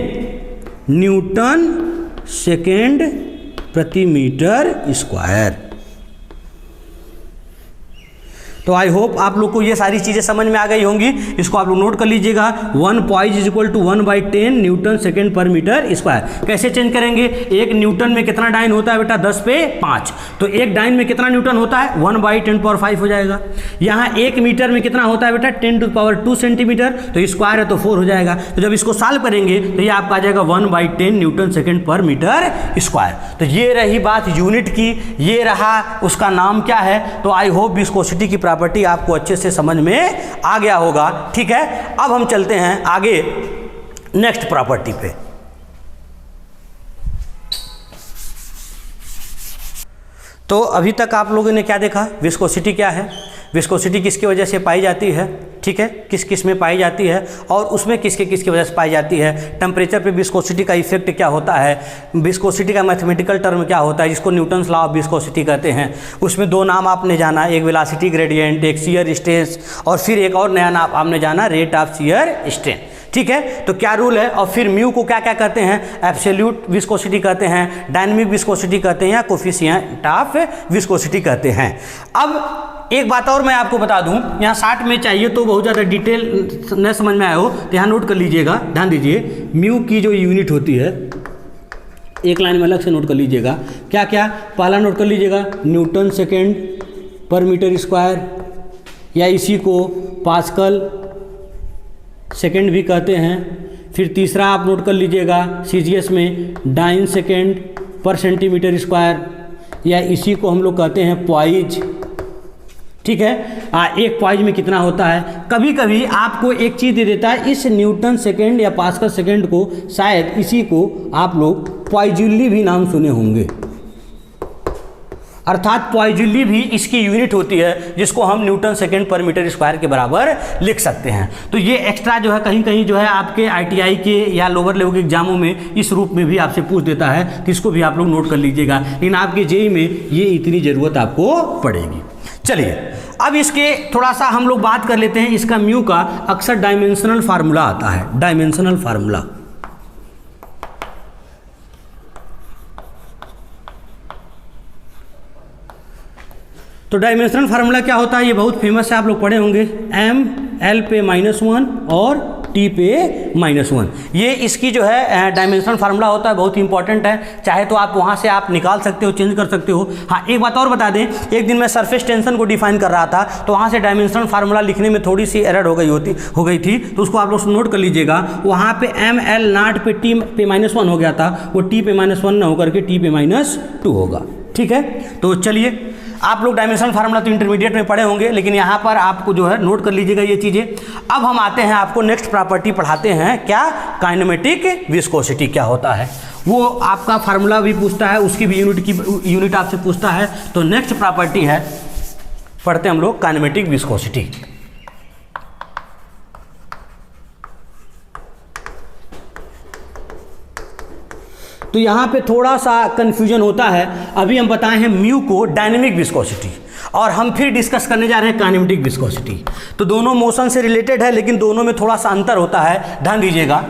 न्यूटन सेकेंड प्रति मीटर स्क्वायर। तो आई होप आप लोग को ये सारी चीज़ें समझ में आ गई होंगी। इसको आप लोग नोट कर लीजिएगा। 1 poise is equal to 1/10 newton second पर मीटर स्क्वायर। कैसे चेंज करेंगे? एक न्यूटन में कितना डाइन होता है बेटा? 10 पे 5। तो एक डाइन में कितना न्यूटन होता है? 1/10⁵ हो जाएगा। यहाँ 1 मीटर में कितना होता है बेटा? 10⁻² सेंटीमीटर। तो स्क्वायर है तो 4 हो जाएगा। तो जब इसको सॉल्व करेंगे तो ये आपका आ जाएगा 1/10 न्यूटन सेकेंड पर मीटर स्क्वायर। तो ये रही बात यूनिट की, ये रहा उसका नाम क्या है। तो आई होप विस्कोसिटी की प्रॉपर्टी आपको अच्छे से समझ में आ गया होगा। ठीक है, अब हम चलते हैं आगे नेक्स्ट प्रॉपर्टी पे। तो अभी तक आप लोगों ने क्या देखा? विस्कोसिटी क्या है, विस्कोसिटी किसकी वजह से पाई जाती है, ठीक है, किस किस में पाई जाती है और उसमें किसके किसकी वजह से पाई जाती है। टेम्परेचर पे विस्कोसिटी का इफेक्ट क्या होता है, विस्कोसिटी का मैथमेटिकल टर्म क्या होता है जिसको न्यूटन्स लॉ ऑफ विस्कोसिटी कहते हैं। उसमें 2 नाम आपने जाना, एक वेलोसिटी ग्रेडियंट, एक शियर स्ट्रेस, और फिर एक और नया नाम आपने जाना, रेट ऑफ शियर स्ट्रेन। ठीक है, तो क्या रूल है, और फिर म्यू को क्या क्या कहते हैं? एब्सोल्यूट विस्कोसिटी कहते हैं, डायनेमिक विस्कोसिटी कहते हैं, या कोफिशिएंट ऑफ विस्कोसिटी कहते हैं। अब एक बात और मैं आपको बता दूं, यहाँ 60 में चाहिए तो बहुत ज़्यादा डिटेल न समझ में आया हो तो यहाँ नोट कर लीजिएगा, ध्यान दीजिए। म्यू की जो यूनिट होती है एक लाइन में अलग से नोट कर लीजिएगा। क्या क्या? पहला नोट कर लीजिएगा न्यूटन सेकेंड पर मीटर स्क्वायर, या इसी को पास्कल सेकेंड भी कहते हैं। फिर तीसरा आप नोट कर लीजिएगा सीजीएस में डाइन सेकेंड पर सेंटीमीटर स्क्वायर, या इसी को हम लोग कहते हैं पॉइज। ठीक है, एक पॉइज में कितना होता है। कभी कभी आपको एक चीज़ दे देता है, इस न्यूटन सेकेंड या पास्कल सेकेंड को शायद इसी को आप लोग पॉइजुली भी नाम सुने होंगे, अर्थात पॉइजुली भी इसकी यूनिट होती है जिसको हम न्यूटन सेकेंड पर मीटर स्क्वायर के बराबर लिख सकते हैं। तो ये एक्स्ट्रा जो है कहीं कहीं जो है आपके आईटीआई के या लोअर लेवल के एग्जामों में इस रूप में भी आपसे पूछ देता है, तो इसको भी आप लोग नोट कर लीजिएगा। लेकिन आपके जेईई में ये इतनी ज़रूरत आपको पड़ेगी। चलिए अब इसके थोड़ा सा हम लोग बात कर लेते हैं। इसका म्यू का अक्सर डायमेंशनल फार्मूला आता है, डायमेंशनल फार्मूला। तो डायमेंशनल फार्मूला क्या होता है? ये बहुत फेमस है, आप लोग पढ़े होंगे। m l पे -1 और t पे -1, ये इसकी जो है डायमेंशनल फार्मूला होता है, बहुत ही इंपॉर्टेंट है। चाहे तो आप वहाँ से आप निकाल सकते हो, चेंज कर सकते हो। हाँ, एक बात और बता दें, एक दिन मैं सरफेस टेंशन को डिफाइन कर रहा था तो वहाँ से डायमेंशनल फार्मूला लिखने में थोड़ी सी एरर हो गई थी, तो उसको आप लोग नोट कर लीजिएगा। वहाँ पे m l नॉट पे t पे -1 हो गया था, वो t पे -1 ना होकर के t पे -2 होगा। ठीक है, तो चलिए आप लोग डायमेंशनल फार्मूला तो इंटरमीडिएट में पढ़े होंगे, लेकिन यहाँ पर आपको जो है नोट कर लीजिएगा ये चीज़ें। अब हम आते हैं, आपको नेक्स्ट प्रॉपर्टी पढ़ाते हैं, क्या? काइनेमेटिक विस्कोसिटी क्या होता है। वो आपका फार्मूला भी पूछता है, उसकी भी यूनिट आपसे पूछता है। तो नेक्स्ट प्रॉपर्टी है, पढ़ते हैं हम लोग काइनेमेटिक विस्कोसिटी। तो यहाँ पे थोड़ा सा कंफ्यूजन होता है। अभी हम बताए हैं म्यू को डायनेमिक विस्कोसिटी, और हम फिर डिस्कस करने जा रहे हैं काइनेमेटिक विस्कोसिटी। तो दोनों मोशन से रिलेटेड है, लेकिन दोनों में थोड़ा सा अंतर होता है, ध्यान दीजिएगा।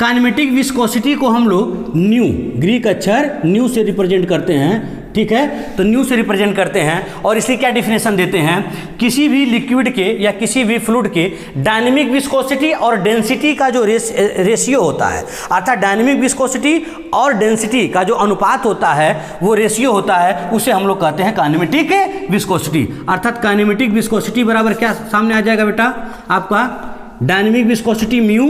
काइनेमेटिक विस्कोसिटी को हम लोग न्यू, ग्रीक अक्षर न्यू से रिप्रेजेंट करते हैं। ठीक है, तो न्यू से रिप्रेजेंट करते हैं, और इसलिए क्या डिफिनेशन देते हैं? किसी भी लिक्विड के या किसी भी फ्लूइड के डायनेमिक विस्कोसिटी और डेंसिटी का जो रेशियो होता है, अर्थात डायनेमिक विस्कोसिटी और डेंसिटी का जो अनुपात होता है, वो रेशियो होता है, उसे हम लोग कहते हैं काइनेमेटिक विस्कोसिटी। अर्थात काइनेमेटिक विस्कोसिटी बराबर क्या सामने आ जाएगा बेटा? आपका डायनेमिक विस्कोसिटी म्यू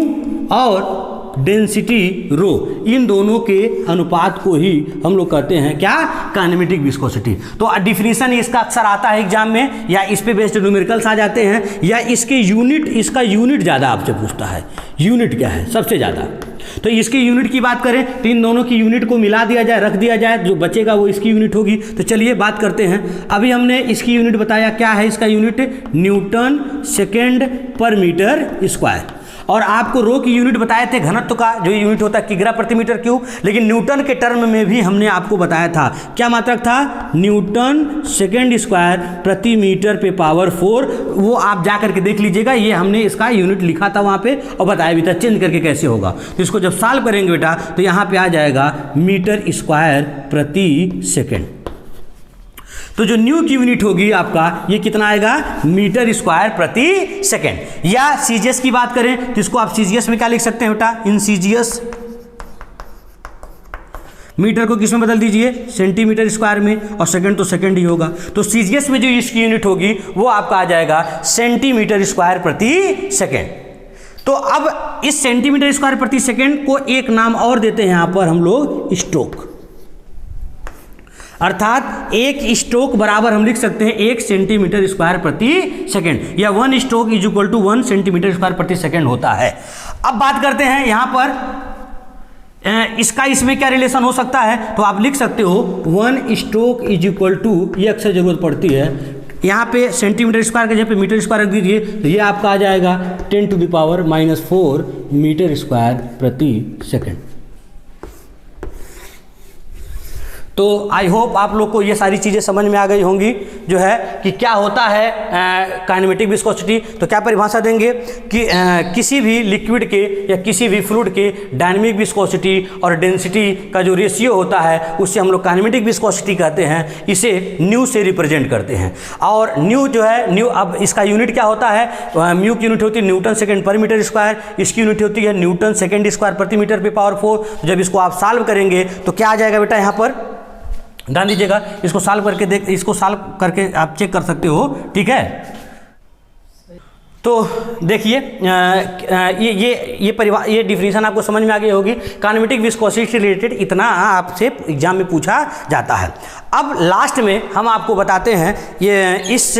और डेंसिटी रो, इन दोनों के अनुपात को ही हम लोग कहते हैं क्या? Kinematic viscosity. तो डिफिनीशन इसका अक्सर आता है एग्जाम में, या इस पे बेस्ड न्यूमेरिकल्स आ जाते हैं, या इसकी यूनिट, इसका यूनिट ज़्यादा आपसे पूछता है। यूनिट क्या है सबसे ज़्यादा? तो इसकी यूनिट की बात करें तो इन दोनों की यूनिट को मिला दिया जाए, रख दिया जाए, जो बचेगा वो इसकी यूनिट होगी। तो चलिए बात करते हैं। अभी हमने इसकी यूनिट बताया, क्या है इसका यूनिट? न्यूटन सेकेंड पर मीटर स्क्वायर। और आपको रो की यूनिट बताए थे घनत्व का, जो यूनिट होता है किग्रा प्रति मीटर क्यूब। लेकिन न्यूटन के टर्म में भी हमने आपको बताया था, क्या मात्रक था? न्यूटन सेकेंड स्क्वायर प्रति मीटर पे पावर 4। वो आप जा करके देख लीजिएगा, ये हमने इसका यूनिट लिखा था वहाँ पे और बताया भी था चेंज करके कैसे होगा। तो इसको जब सॉल्व करेंगे बेटा तो यहाँ पे आ जाएगा मीटर स्क्वायर प्रति सेकेंड। तो जो न्यू की यूनिट होगी आपका ये कितना आएगा, मीटर स्क्वायर प्रति सेकेंड। या सीजीएस की बात करें तो इसको आप सीजीएस में क्या लिख सकते हैं बेटा, इन सीजीएस। मीटर को किस में बदल दीजिए, सेंटीमीटर स्क्वायर में, और सेकंड तो सेकंड ही होगा। तो सीजीएस में जो इसकी यूनिट होगी वो आपका आ जाएगा सेंटीमीटर स्क्वायर प्रति सेकेंड। तो अब इस सेंटीमीटर स्क्वायर प्रति सेकेंड को एक नाम और देते हैं यहां पर हम लोग, स्ट्रोक। अर्थात एक स्ट्रोक बराबर हम लिख सकते हैं 1 सेंटीमीटर स्क्वायर प्रति सेकेंड, या 1 stroke is equal to 1 centimetre square प्रति सेकेंड होता है। अब बात करते हैं यहां पर इसका इसमें क्या रिलेशन हो सकता है, तो आप लिख सकते हो 1 स्ट्रोक इज इक्वल टू, ये अक्सर जरूरत पड़ती है, यहाँ पे सेंटीमीटर स्क्वायर के जगह पे मीटर स्क्वायर रख दीजिए, तो ये आपका आ जाएगा 10⁻⁻⁴ मीटर स्क्वायर प्रति सेकेंड। तो आई होप आप लोग को ये सारी चीज़ें समझ में आ गई होंगी, जो है कि क्या होता है काइनेमेटिक विस्कोसिटी। तो क्या परिभाषा देंगे कि किसी भी लिक्विड के या किसी भी फ्लूइड के डायनेमिक विस्कोसिटी और डेंसिटी का जो रेशियो होता है उससे हम लोग काइनेमेटिक विस्कोसिटी कहते हैं, इसे न्यू से रिप्रेजेंट करते हैं। और न्यू जो है, न्यू, अब इसका यूनिट क्या होता है, म्यू की यूनिट होती है न्यूटन सेकेंड पर मीटर स्क्वायर, इसकी यूनिट होती है न्यूटन सेकेंड स्क्वायर प्रति मीटर पे पावर 4। जब इसको आप सॉल्व करेंगे तो क्या आ जाएगा बेटा, यहाँ पर ध्यान दीजिएगा, इसको सॉल्व करके आप चेक कर सकते हो, ठीक है। तो देखिए ये डिफिनीशन आपको समझ में आ गई होगी। काइनेमेटिक विस्कोसिटी से रिलेटेड इतना आपसे एग्जाम में पूछा जाता है। अब लास्ट में हम आपको बताते हैं ये इस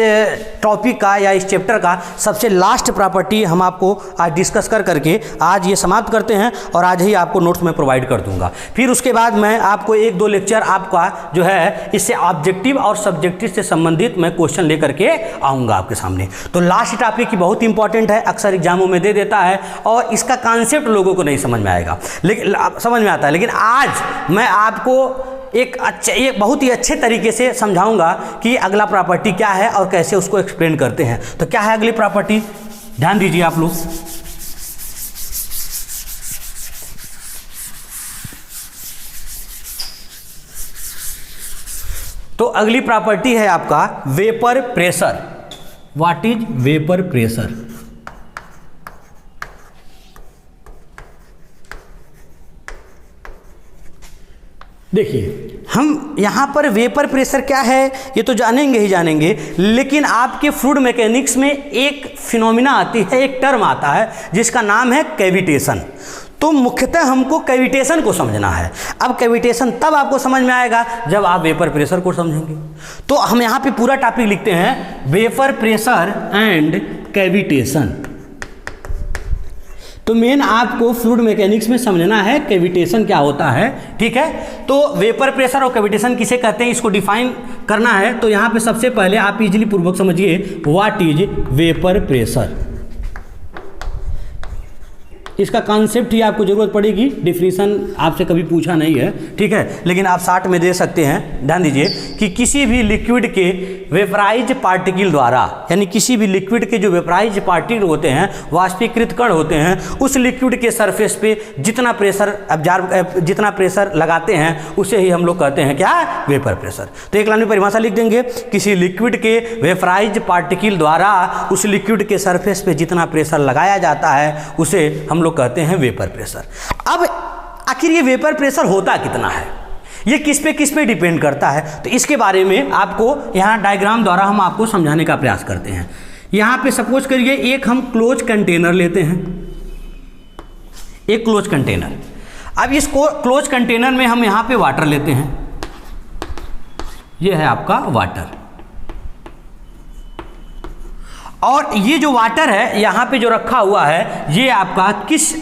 टॉपिक का या इस चैप्टर का सबसे लास्ट प्रॉपर्टी हम आपको आज डिस्कस करके आज ये समाप्त करते हैं, और आज ही आपको नोट्स में प्रोवाइड कर दूंगा। फिर उसके बाद मैं आपको 1-2 लेक्चर आपका जो है इससे ऑब्जेक्टिव और सब्जेक्टिव से संबंधित मैं क्वेश्चन लेकर के आऊँगा आपके सामने। तो लास्ट टॉपिक की बहुत इंपॉर्टेंट है, अक्सर एग्जामों में दे देता है और इसका कॉन्सेप्ट लोगों को नहीं समझ में आएगा, लेकिन समझ में आता है। लेकिन आज मैं आपको एक बहुत ही अच्छे तरीके से समझाऊंगा कि अगला प्रॉपर्टी क्या है और कैसे उसको एक्सप्लेन करते हैं। तो क्या है अगली प्रॉपर्टी, ध्यान दीजिए आप लोग। तो अगली प्रॉपर्टी है आपका vapour pressure. What is vapour pressure? देखिए हम यहाँ पर वेपर प्रेशर क्या है ये तो जानेंगे ही जानेंगे, लेकिन आपके फ्लूइड मैकेनिक्स में एक फिनोमिना आती है, एक टर्म आता है जिसका नाम है कैविटेशन। तो मुख्यतः हमको कैविटेशन को समझना है। अब कैविटेशन तब आपको समझ में आएगा जब आप वेपर प्रेशर को समझेंगे। तो हम यहाँ पे पूरा टॉपिक लिखते हैं, वेपर प्रेशर एंड कैविटेशन। तो मेन आपको फ्लूइड मैकेनिक्स में समझना है कैविटेशन क्या होता है, ठीक है। तो वेपर प्रेशर और कैविटेशन किसे कहते हैं इसको डिफाइन करना है। तो यहाँ पे सबसे पहले आप इजीली पूर्वक समझिए, व्हाट इज वेपर प्रेशर। इसका कॉन्सेप्ट ही आपको जरूरत पड़ेगी, डिफिनीशन आपसे कभी पूछा नहीं है, ठीक है, लेकिन आप शार्ट में दे सकते हैं। ध्यान दीजिए कि किसी भी लिक्विड के वेपराइज पार्टिकल द्वारा, यानी किसी भी लिक्विड के जो वेपराइज पार्टिकल होते हैं, वाष्पीकृत कण होते हैं, उस लिक्विड के सरफेस पे जितना प्रेशर लगाते हैं उसे ही हम लोग कहते हैं क्या, वेपर प्रेशर। तो एक लाइन में परिभाषा लिख देंगे, किसी लिक्विड के वेपराइज पार्टिकल द्वारा उस लिक्विड के सरफेस पे जितना प्रेशर लगाया जाता है उसे हम कहते हैं वेपर प्रेशर। अब आखिर ये वेपर प्रेशर होता कितना है, ये किस पे डिपेंड करता है, तो इसके बारे में आपको यहां डायग्राम द्वारा हम आपको समझाने का प्रयास करते हैं। यहां पे सपोज करिए एक हम क्लोज कंटेनर लेते हैं, एक क्लोज कंटेनर। अब इस क्लोज कंटेनर में हम यहां पे वाटर लेते हैं, ये है आपका वाटर। और ये जो वाटर है यहाँ पे जो रखा हुआ है, ये आपका किस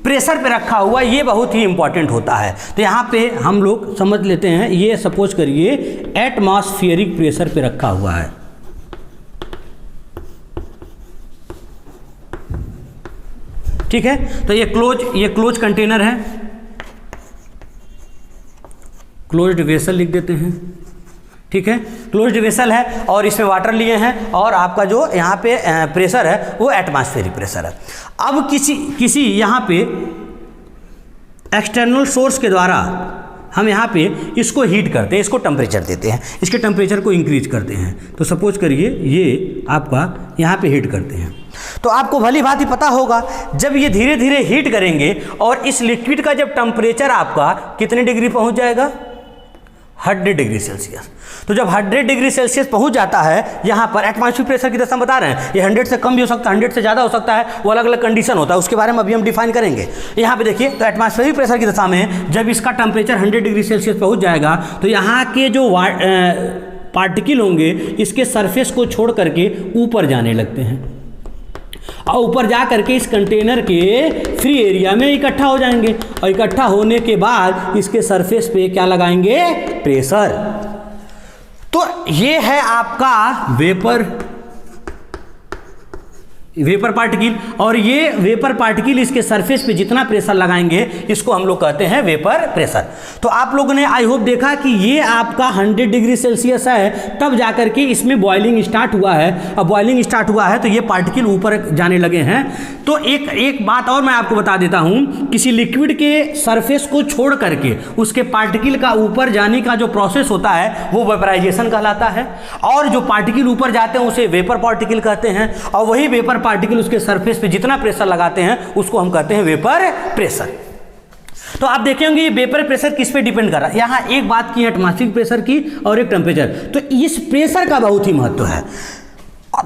प्रेशर पे रखा हुआ है, ये बहुत ही इंपॉर्टेंट होता है। तो यहाँ पे हम लोग समझ लेते हैं, ये सपोज करिए एटमॉस्फेरिक प्रेशर पे रखा हुआ है, ठीक है। तो ये क्लोज कंटेनर है, क्लोज्ड वेसल लिख देते हैं, ठीक है, क्लोज्ड वेसल है और इसमें वाटर लिए हैं और आपका जो यहाँ पे प्रेशर है वो एटमॉस्फेरिक प्रेशर है। अब किसी यहाँ पे एक्सटर्नल सोर्स के द्वारा हम यहाँ पे इसको हीट करते हैं, इसको टेम्परेचर देते हैं, इसके टेम्परेचर को इंक्रीज करते हैं। तो सपोज करिए ये आपका यहाँ पे हीट करते हैं, तो आपको भली भांति पता होगा जब ये धीरे धीरे हीट करेंगे और इस लिक्विड का जब टेम्परेचर आपका कितने डिग्री पहुँच जाएगा, 100 डिग्री सेल्सियस। तो जब 100 डिग्री सेल्सियस पहुंच जाता है यहाँ पर, एटमॉस्फेरिक प्रेशर की दशा हम बता रहे हैं, ये 100 से कम भी हो सकता है, 100 से ज़्यादा हो सकता है, वो अलग अलग कंडीशन होता है, उसके बारे में अभी हम डिफाइन करेंगे। यहाँ पे देखिए, तो एटमॉस्फेरिक प्रेशर की दशा में जब इसका टेम्परेचर 100 डिग्री सेल्सियस पहुँच जाएगा तो यहाँ के जो पार्टिकल होंगे इसके सरफेस को छोड़ करके ऊपर जाने लगते हैं और ऊपर जा करके इस कंटेनर के फ्री एरिया में इकट्ठा हो जाएंगे और इकट्ठा होने के बाद इसके सरफेस पे क्या लगाएंगे, प्रेशर। तो ये है आपका वेपर पार्टिकल, और ये वेपर पार्टिकल इसके सरफेस पे जितना प्रेशर लगाएंगे इसको हम लोग कहते हैं वेपर प्रेशर। तो आप लोगों ने आई होप देखा कि ये आपका 100 डिग्री सेल्सियस है, तब जाकर के इसमें बॉइलिंग स्टार्ट हुआ है। अब बॉइलिंग स्टार्ट हुआ है तो ये पार्टिकल ऊपर जाने लगे हैं। तो एक बात और मैं आपको बता देता हूँ, किसी लिक्विड के सरफेस को छोड़ करके उसके पार्टिकल का ऊपर जाने का जो प्रोसेस होता है वो वेपराइजेशन कहलाता है, और जो पार्टिकल ऊपर जाते हैं उसे वेपर पार्टिकल कहते हैं, और वही वेपर पार्टिकल उसके सरफेस पे जितना प्रेशर लगाते हैं उसको हम कहते हैं वेपर प्रेशर। तो आप देखेंगे ये वेपर प्रेशर किस पे डिपेंड कर रहा है। यहाँ एक बात की है एटमॉस्फेरिक प्रेशर की और एक टेम्परेचर, तो इस प्रेशर का बहुत ही महत्व है।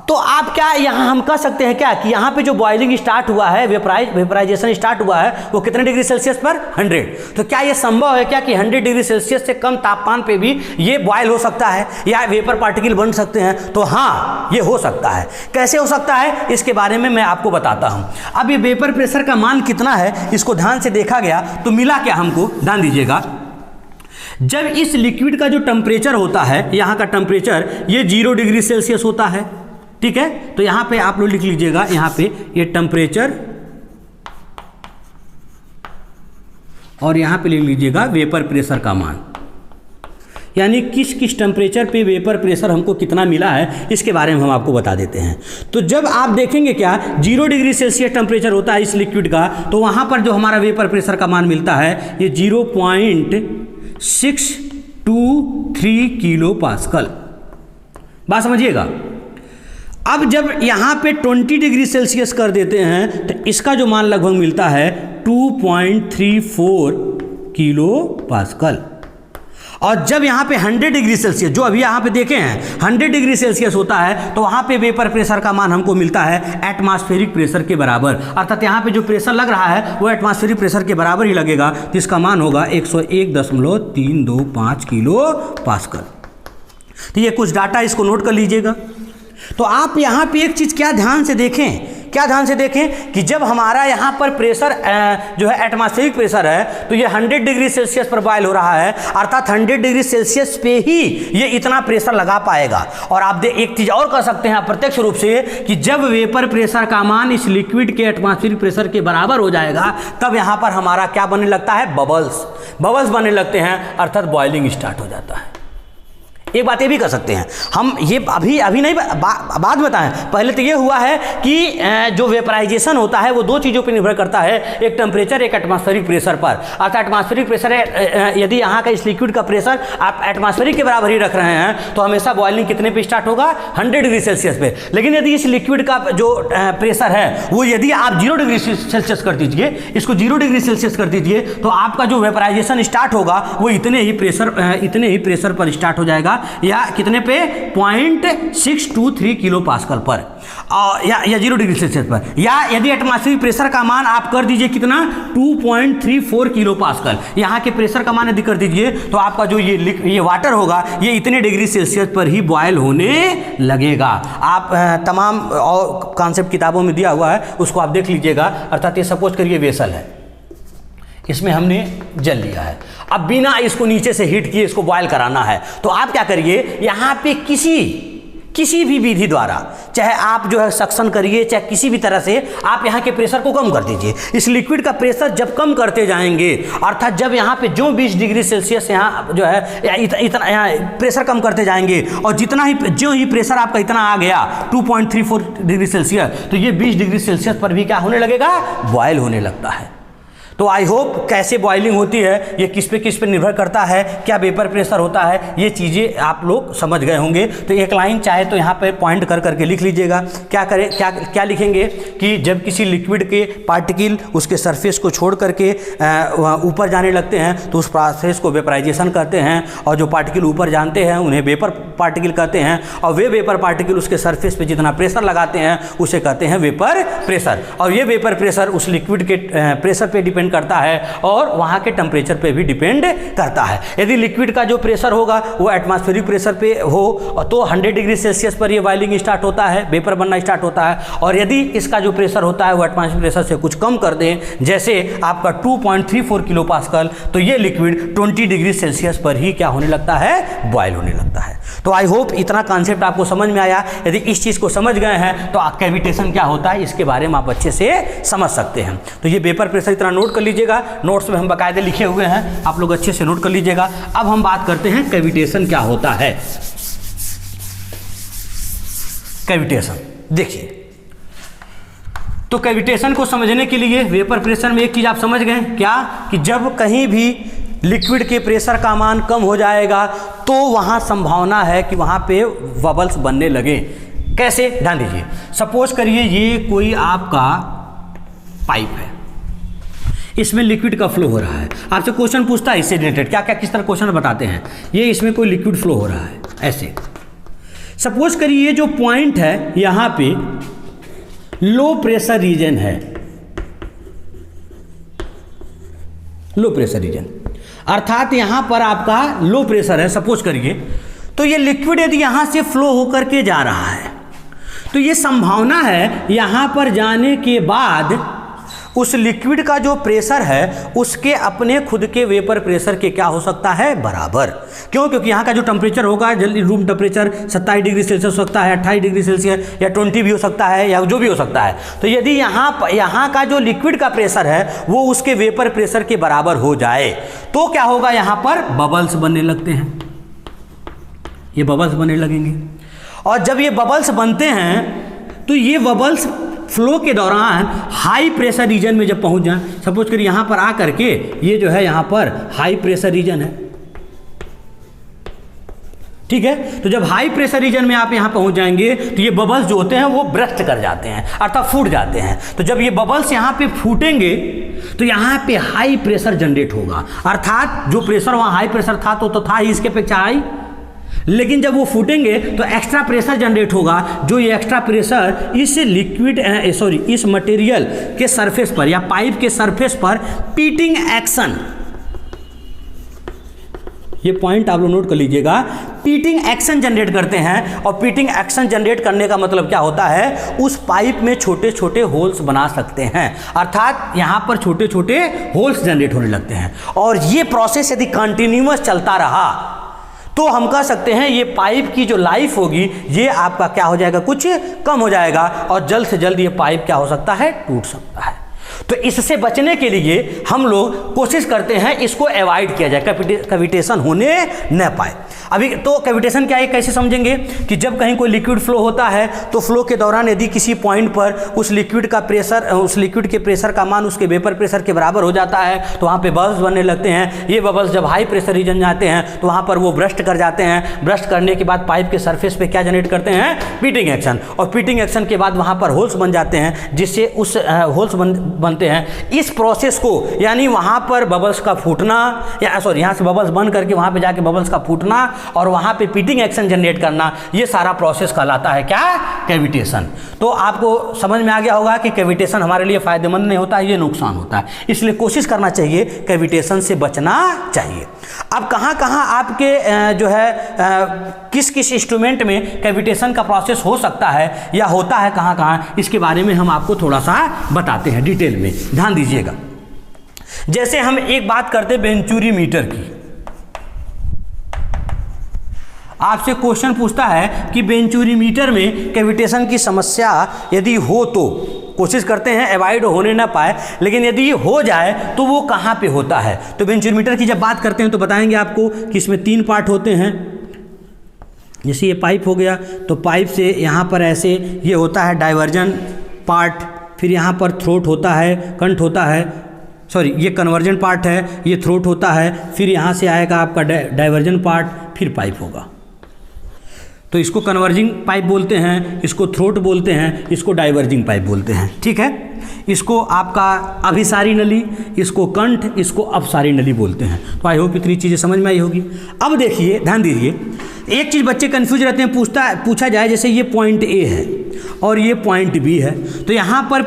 तो आप क्या यहाँ हम कह सकते हैं क्या कि यहाँ पे जो बॉइलिंग स्टार्ट हुआ है, वेपराइजेशन स्टार्ट हुआ है, वो कितने डिग्री सेल्सियस पर, 100। तो क्या ये संभव है क्या कि 100 डिग्री सेल्सियस से कम तापमान पे भी ये बॉयल हो सकता है या वेपर पार्टिकल बन सकते हैं? तो हाँ, ये हो सकता है। कैसे हो सकता है इसके बारे में मैं आपको बताता हूँ। अब ये वेपर प्रेशर का मान कितना है इसको ध्यान से देखा गया तो मिला क्या हमको, ध्यान दीजिएगा। जब इस लिक्विड का जो टेम्परेचर होता है, यहाँ का टेम्परेचर ये 0 डिग्री सेल्सियस होता है, ठीक है। तो यहां पे आप लोग लिख लीजिएगा, यहां पे ये टेम्परेचर और यहां पे लिख लीजिएगा वेपर प्रेशर का मान, यानी किस किस टेम्परेचर पे वेपर प्रेशर हमको कितना मिला है इसके बारे में हम आपको बता देते हैं। तो जब आप देखेंगे क्या 0 डिग्री सेल्सियस टेम्परेचर होता है इस लिक्विड का, तो वहां पर जो हमारा वेपर प्रेशर का मान मिलता है ये 0.623 किलो पास्कल। बात समझिएगा। अब जब यहाँ पे 20 डिग्री सेल्सियस कर देते हैं तो इसका जो मान लगभग मिलता है 2.34 किलो पास्कल। और जब यहाँ पे 100 डिग्री सेल्सियस, जो अभी यहाँ पे देखे हैं 100 डिग्री सेल्सियस होता है, तो वहाँ पे वेपर प्रेशर का मान हमको मिलता है एटमॉस्फेरिक प्रेशर के बराबर, अर्थात यहाँ पे जो प्रेशर लग रहा है वो एटमॉस्फेरिक प्रेशर के बराबर ही लगेगा, जिसका मान होगा 101.325 किलो पास्कल। तो ये कुछ डाटा, इसको नोट कर लीजिएगा। तो आप यहाँ पे एक चीज़ क्या ध्यान से देखें कि जब हमारा यहाँ पर प्रेशर जो है एटमॉस्फेरिक प्रेशर है, तो ये 100 डिग्री सेल्सियस पर बॉयल हो रहा है, अर्थात 100 डिग्री सेल्सियस पे ही ये इतना प्रेशर लगा पाएगा। और आप एक चीज़ और कह सकते हैं अप्रत्यक्ष रूप से कि जब वेपर प्रेशर का मान इस लिक्विड के एटमॉस्फेरिक प्रेशर के बराबर हो जाएगा, तब यहाँ पर हमारा क्या बनने लगता है, बबल्स बनने लगते हैं, अर्थात बॉइलिंग स्टार्ट हो जाता है। एक बात ये भी कर सकते हैं हम, ये अभी नहीं बाद बताएं, पहले तो ये हुआ है कि जो वेपराइजेशन होता है वो दो चीज़ों पर निर्भर करता है, एक टेम्परेचर, एक एटमॉस्फेरिक प्रेशर पर। अर्थात एटमॉस्फेरिक प्रेशर है, यदि यहाँ का इस लिक्विड का प्रेशर आप एटमॉस्फेरिक के बराबर ही रख रहे हैं तो हमेशा बॉइलिंग कितने पे स्टार्ट होगा, 100 डिग्री सेल्सियस पे। लेकिन यदि इस लिक्विड का जो प्रेशर है वो यदि आप 0 डिग्री सेल्सियस कर दीजिए, इसको 0 डिग्री सेल्सियस कर दीजिए, तो आपका जो वेपराइजेशन स्टार्ट होगा वो इतने ही प्रेशर पर स्टार्ट हो जाएगा, या कितने पे, 0.623 किलो पास्कल पर, या 0 डिग्री सेल्सियस पर। या यदि एटमॉस्फेरिक प्रेशर का मान आप कर दीजिए कितना, 2.34 किलो पास्कल, यहाँ के प्रेशर का मान यदि कर दीजिए तो आपका जो ये वाटर होगा ये इतने डिग्री सेल्सियस पर ही बॉयल होने लगेगा। आप तमाम और कॉन्सेप्ट किताबों में दिया हुआ है, उसको आप देख लीजिएगा। अर्थात ये सपोज करिए वेसल है, इसमें हमने जल लिया है, अब बिना इसको नीचे से हीट किए इसको बॉयल कराना है, तो आप क्या करिए, यहाँ पे किसी भी विधि द्वारा, चाहे आप जो है सक्शन करिए, चाहे किसी भी तरह से आप यहाँ के प्रेशर को कम कर दीजिए। इस लिक्विड का प्रेशर जब कम करते जाएंगे, अर्थात जब यहाँ पे जो 20 डिग्री सेल्सियस यहाँ जो है इतना यहाँ प्रेशर कम करते जाएंगे, और जो ही प्रेशर आपका इतना आ गया 2.34 डिग्री सेल्सियस, तो ये 20 डिग्री सेल्सियस पर भी क्या होने लगेगा, बॉयल होने लगता है। तो आई होप कैसे बॉइलिंग होती है, ये किस पे निर्भर करता है, क्या वेपर प्रेशर होता है, ये चीज़ें आप लोग समझ गए होंगे। तो एक लाइन चाहे तो यहाँ पे पॉइंट कर करके लिख लीजिएगा। क्या करें, क्या लिखेंगे कि जब किसी लिक्विड के पार्टिकल उसके सरफेस को छोड़ करके ऊपर जाने लगते हैं तो उस प्रोसेस को वेपराइजेशन कहते हैं, और जो पार्टिकल ऊपर जानते हैं उन्हें वेपर पार्टिकल कहते हैं, और वे वेपर पार्टिकल उसके सरफेस पे जितना प्रेशर लगाते हैं उसे कहते हैं वेपर प्रेशर। और ये वेपर प्रेशर उस लिक्विड के प्रेशर पे डिपेंड करता है और वहाँ के टेम्परेचर पे भी डिपेंड करता है। यदि लिक्विड का जो प्रेशर होगा वो एटमॉस्फेरिक प्रेशर पे हो तो 100 डिग्री सेल्सियस पर ये बॉइलिंग स्टार्ट होता है, वेपर बनना स्टार्ट होता है। और यदि इसका जो प्रेशर होता है वो एटमॉस्फेरिक प्रेशर से कुछ कम कर दें, जैसे आपका 2.34 किलो पास्कल, तो ये लिक्विड 20 डिग्री सेल्सियस पर ही क्या होने लगता है, बॉयल होने लगता है। तो आई होप इतना कॉन्सेप्ट आपको समझ में आया। यदि इस चीज़ को समझ गए हैं तो कैविटेशन क्या होता है इसके बारे में आप अच्छे से समझ सकते हैं। तो ये वेपर प्रेशर इतना नोट कर लीजिएगा, नोट्स में हम बाकायदे लिखे हुए हैं, आप लोग अच्छे से नोट कर लीजिएगा। अब हम बात करते हैं कैविटेशन क्या होता है। कैविटेशन देखिए, तो कैविटेशन को समझने के लिए वेपर प्रेशर में एक चीज़ आप समझ गए, क्या कि जब कहीं भी लिक्विड के प्रेशर का मान कम हो जाएगा तो वहाँ संभावना है कि वहाँ पे बबल्स बनने लगे। कैसे, ध्यान दीजिए। सपोज करिए ये कोई आपका पाइप है, इसमें लिक्विड का फ्लो हो रहा है। आपसे क्वेश्चन पूछता है इससे रिलेटेड, क्या क्या किस तरह क्वेश्चन बताते हैं। ये इसमें कोई लिक्विड फ्लो हो रहा है ऐसे। सपोज करिए ये जो पॉइंट है यहाँ पे लो प्रेशर रीजन है, लो प्रेशर रीजन, अर्थात यहां पर आपका लो प्रेशर है सपोज करिए। तो ये लिक्विड यदि यहां से फ्लो होकर के जा रहा है तो ये संभावना है यहां पर जाने के बाद उस लिक्विड का जो प्रेशर है उसके अपने खुद के वेपर प्रेशर के क्या हो सकता है, बराबर। क्यों, क्योंकि यहाँ का जो टेम्परेचर होगा, जल्दी रूम टेम्परेचर 27 डिग्री सेल्सियस हो सकता है, 28 डिग्री सेल्सियस या 20 भी हो सकता है, या जो भी हो सकता है। तो यदि यहाँ का जो लिक्विड का प्रेशर है वो उसके वेपर प्रेशर के बराबर हो जाए तो क्या होगा, यहाँ पर बबल्स बनने लगते हैं, ये बबल्स बनने लगेंगे। और जब ये बबल्स बनते हैं तो ये बबल्स फ्लो के दौरान हाई प्रेशर रीजन में जब पहुंच जाए, सपोज करिए यहाँ पर आकर के ये जो है यहाँ पर हाई प्रेशर रीजन है, ठीक है। तो जब हाई प्रेशर रीजन में आप यहाँ पहुंच जाएंगे तो ये बबल्स जो होते हैं वो ब्रस्ट कर जाते हैं, अर्थात फूट जाते हैं। तो जब ये बबल्स यहाँ पे फूटेंगे तो यहाँ पे हाई प्रेशर जनरेट होगा, अर्थात जो प्रेशर वहाँ हाई प्रेशर था तो था ही इसके अपेक्षा हाई, लेकिन जब वो फूटेंगे तो एक्स्ट्रा प्रेशर जनरेट होगा। जो ये एक्स्ट्रा प्रेशर इस लिक्विड इस मटेरियल के सरफेस पर या पाइप के सरफेस पर पीटिंग एक्शन, ये पॉइंट आप लोग नोट कर लीजिएगा, पीटिंग एक्शन जनरेट करते हैं। और पीटिंग एक्शन जनरेट करने का मतलब क्या होता है, उस पाइप में छोटे छोटे होल्स बना सकते हैं, अर्थात यहाँ पर छोटे छोटे होल्स जनरेट होने लगते हैं। और ये प्रोसेस यदि कंटिन्यूअस चलता रहा तो हम कह सकते हैं ये पाइप की जो लाइफ होगी ये आपका क्या हो जाएगा, कुछ कम हो जाएगा, और जल्द से जल्द ये पाइप क्या हो सकता है, टूट सकता है। तो इससे बचने के लिए हम लोग कोशिश करते हैं इसको अवॉइड किया जाए, कैविटेशन होने न पाए। अभी तो कैविटेशन क्या है कैसे समझेंगे कि जब कहीं कोई लिक्विड फ्लो होता है तो फ्लो के दौरान यदि किसी पॉइंट पर उस लिक्विड का प्रेशर, उस लिक्विड के प्रेशर का मान उसके वेपर प्रेशर के बराबर हो जाता है तो वहाँ पे बबल्स बनने लगते हैं। ये बबल्स जब हाई प्रेशर रीजन जाते हैं तो वहाँ पर वो ब्रस्ट कर जाते हैं। ब्रस्ट करने के बाद पाइप के सरफेस पे क्या जनरेट करते हैं, पीटिंग एक्शन, और पीटिंग एक्शन के बाद वहाँ पर होल्स बन जाते हैं, जिससे उस होल्स बनते हैं। इस प्रोसेस को यानी वहाँ पर बबल्स का फूटना, या सॉरी यहाँ से बबल्स बन करके वहाँ पे जाके बबल्स का फूटना और वहाँ पे पीटिंग एक्शन जनरेट करना, ये सारा प्रोसेस कहलाता है क्या, कैविटेशन। तो आपको समझ में आ गया होगा कि कैविटेशन हमारे लिए फ़ायदेमंद नहीं होता है, ये नुकसान होता है, इसलिए कोशिश करना चाहिए कैविटेशन से बचना चाहिए। अब कहाँ कहाँ आपके जो है किस किस इंस्ट्रूमेंट में कैविटेशन का प्रोसेस हो सकता है या होता है कहाँ कहाँ, इसके बारे में हम आपको थोड़ा सा बताते हैं डिटेल में, ध्यान दीजिएगा। जैसे हम एक बात करते हैं वेंचुरी मीटर की, आपसे क्वेश्चन पूछता है कि वेंचुरी मीटर में कैविटेशन की समस्या यदि हो तो कोशिश करते हैं अवॉइड होने ना पाए, लेकिन यदि हो जाए तो वो कहाँ पे होता है। तो वेंचुरी मीटर की जब बात करते हैं तो बताएंगे आपको कि इसमें 3 पार्ट होते हैं। जैसे ये पाइप हो गया तो पाइप से यहाँ पर ऐसे ये होता है डाइवर्जन पार्ट, फिर यहाँ पर थ्रोट होता है, कंठ होता है, सॉरी ये कन्वर्जन पार्ट है, ये थ्रोट होता है, फिर यहाँ से आएगा आपका डाइवर्जन पार्ट, फिर पाइप होगा। तो इसको कन्वर्जिंग पाइप बोलते हैं, इसको थ्रोट बोलते हैं, इसको डाइवर्जिंग पाइप बोलते हैं, ठीक है। इसको आपका अभिसारी नली, इसको कंठ, इसको अपसारी नली बोलते हैं। तो आई होप इतनी चीज़ें समझ में आई होगी। अब देखिए, ध्यान दीजिए, एक चीज़ बच्चे कंफ्यूज रहते हैं, पूछा जाए जैसे ये पॉइंट ए है और ये पॉइंट बी है, तो यहाँ पर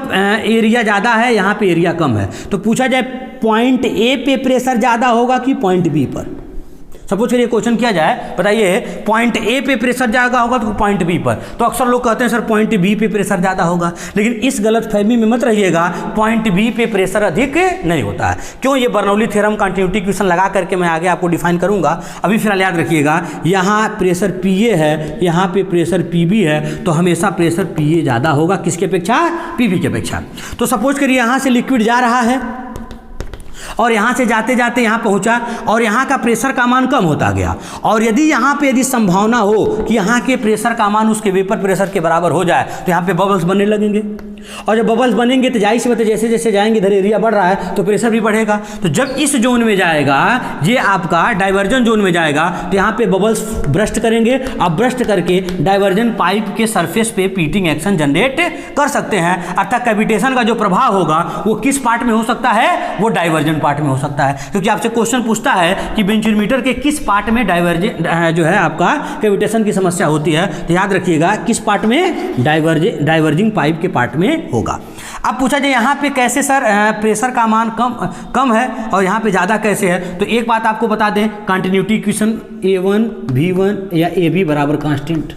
एरिया ज़्यादा है, यहाँ पे एरिया कम है, तो पूछा जाए पॉइंट ए पे प्रेशर ज़्यादा होगा कि पॉइंट बी पर। सपोज करिए क्वेश्चन किया जाए, बताइए पॉइंट ए पे प्रेशर ज़्यादा होगा तो पॉइंट बी पर, तो अक्सर लोग कहते हैं सर पॉइंट बी पे प्रेशर ज़्यादा होगा, लेकिन इस गलतफहमी में मत रहिएगा, पॉइंट बी पे प्रेशर अधिक नहीं होता है। क्यों? ये बर्नौली थ्योरम कंटिन्यूटी इक्वेशन लगा करके मैं आगे आपको डिफाइन करूंगा। अभी फिलहाल याद रखिएगा, यहाँ प्रेशर पी ए है, यहाँ पे प्रेशर पी बी है, तो हमेशा प्रेशर पी ए ज़्यादा होगा किसके अपेक्षा? पी बी की अपेक्षा। तो सपोज करिए यहाँ से लिक्विड जा रहा है और यहाँ से जाते जाते यहाँ पहुँचा और यहाँ का प्रेशर का मान कम होता गया, और यदि यहाँ पे यदि संभावना हो कि यहाँ के प्रेशर का मान उसके वेपर प्रेशर के बराबर हो जाए तो यहाँ पे बबल्स बनने लगेंगे, और जब बबल्स बनेंगे तो जाहिर सी बात है जैसे जैसे जाएंगे इधर एरिया बढ़ रहा है तो प्रेशर भी बढ़ेगा। तो जब इस जोन में जाएगा, ये आपका डाइवर्जन जोन में जाएगा, तो यहाँ पे बबल्स ब्रस्ट करेंगे, अब ब्रस्ट करके डाइवर्जन पाइप के सरफेस पे पीटिंग एक्शन जनरेट कर सकते हैं। अर्थात कैविटेशन का जो प्रभाव होगा वो किस पार्ट में हो सकता है? वो डाइवर्जन पार्ट में हो सकता है, क्योंकि आपसे क्वेश्चन पूछता है कि बेंचमीटर के किस पार्ट में डाइवर्जन जो है आपका कैविटेशन की समस्या होती है, तो याद रखिएगा किस पार्ट में? डाइवर्जिंग पाइप के पार्ट में होगा। अब पूछा जाए यहाँ पे कैसे सर प्रेशर का मान कम है और यहाँ पे ज़्यादा कैसे है, तो एक बात आपको बता दें, कंटिन्यूटी इक्वेशन A1 V1 या AB बराबर कांस्टेंट,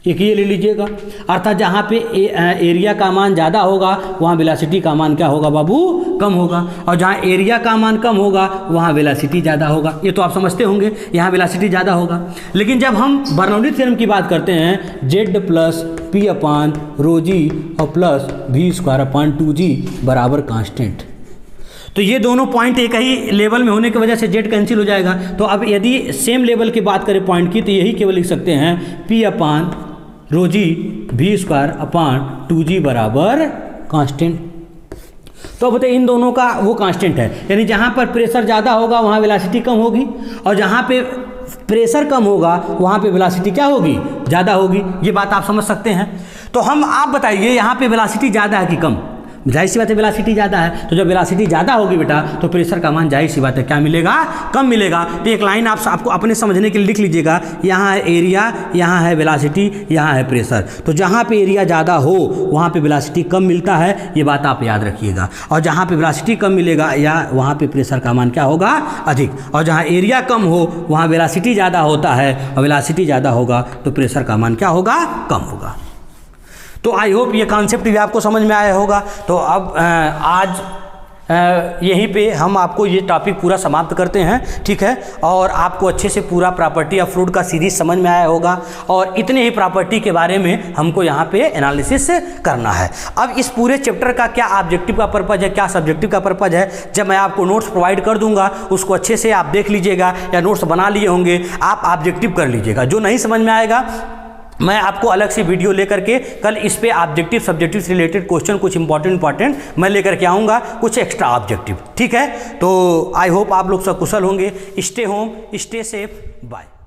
एक ये ले लीजिएगा। अर्थात जहाँ पे एरिया का मान ज़्यादा होगा वहाँ वेलोसिटी का मान क्या होगा बाबू? कम होगा, और जहाँ एरिया का मान कम होगा वहाँ वेलोसिटी ज़्यादा होगा। ये तो आप समझते होंगे, यहाँ वेलोसिटी ज़्यादा होगा। लेकिन जब हम बर्नौली थ्योरम की बात करते हैं, Z प्लस P अपान रो जी और plus V square upon 2G बराबर कांस्टेंट, तो ये दोनों पॉइंट एक ही लेवल में होने की वजह से जेड कैंसिल हो जाएगा। तो अब यदि सेम लेवल की बात करें पॉइंट की, तो यही केवल लिख सकते हैं P अपान रो जी V स्क्वायर अपान 2G बराबर कांस्टेंट। तो बताइए इन दोनों का वो कांस्टेंट है, यानी जहाँ पर प्रेशर ज़्यादा होगा वहाँ वेलोसिटी कम होगी, और जहाँ पे प्रेशर कम होगा वहाँ पे वेलोसिटी क्या होगी? ज़्यादा होगी। ये बात आप समझ सकते हैं। तो आप बताइए यहाँ पे वेलोसिटी ज़्यादा है कि कम? जाहिर सी बात है वेलोसिटी ज़्यादा है, तो जब वेलोसिटी ज़्यादा होगी बेटा तो प्रेशर का मान जाहिर सी बात है क्या मिलेगा? कम मिलेगा। तो एक लाइन आपको अपने समझने के लिए लिख लीजिएगा, यहाँ है एरिया, यहाँ है वेलोसिटी, यहाँ है प्रेशर। तो जहाँ पे एरिया ज़्यादा हो वहाँ पे वेलोसिटी कम मिलता है, ये बात आप याद रखिएगा, और जहाँ पे वेलोसिटी कम मिलेगा या वहाँ पे प्रेशर का मान क्या होगा? अधिक, और जहाँ एरिया कम हो वहाँ वेलोसिटी ज़्यादा होता है, और वेलोसिटी ज़्यादा होगा तो प्रेशर का मान क्या होगा? कम होगा। तो आई होप ये कॉन्सेप्ट भी आपको समझ में आया होगा। तो अब आज यहीं पे हम आपको ये टॉपिक पूरा समाप्त करते हैं, ठीक है, और आपको अच्छे से पूरा प्रॉपर्टी ऑफ फ्लूइड का सीरीज समझ में आया होगा, और इतने ही प्रॉपर्टी के बारे में हमको यहाँ पे एनालिसिस करना है। अब इस पूरे चैप्टर का क्या ऑब्जेक्टिव का पर्पज़ है, क्या सब्जेक्टिव का पर्पज़ है, जब मैं आपको नोट्स प्रोवाइड कर दूंगा उसको अच्छे से आप देख लीजिएगा, या नोट्स बना लिए होंगे आप ऑब्जेक्टिव कर लीजिएगा। जो नहीं समझ में आएगा मैं आपको अलग से वीडियो लेकर के कल इस पे ऑब्जेक्टिव सब्जेक्टिव से रिलेटेड क्वेश्चन कुछ इंपॉर्टेंट मैं लेकर के आऊँगा, कुछ एक्स्ट्रा ऑब्जेक्टिव, ठीक है। तो आई होप आप लोग सब कुशल होंगे। Stay home, stay safe, bye.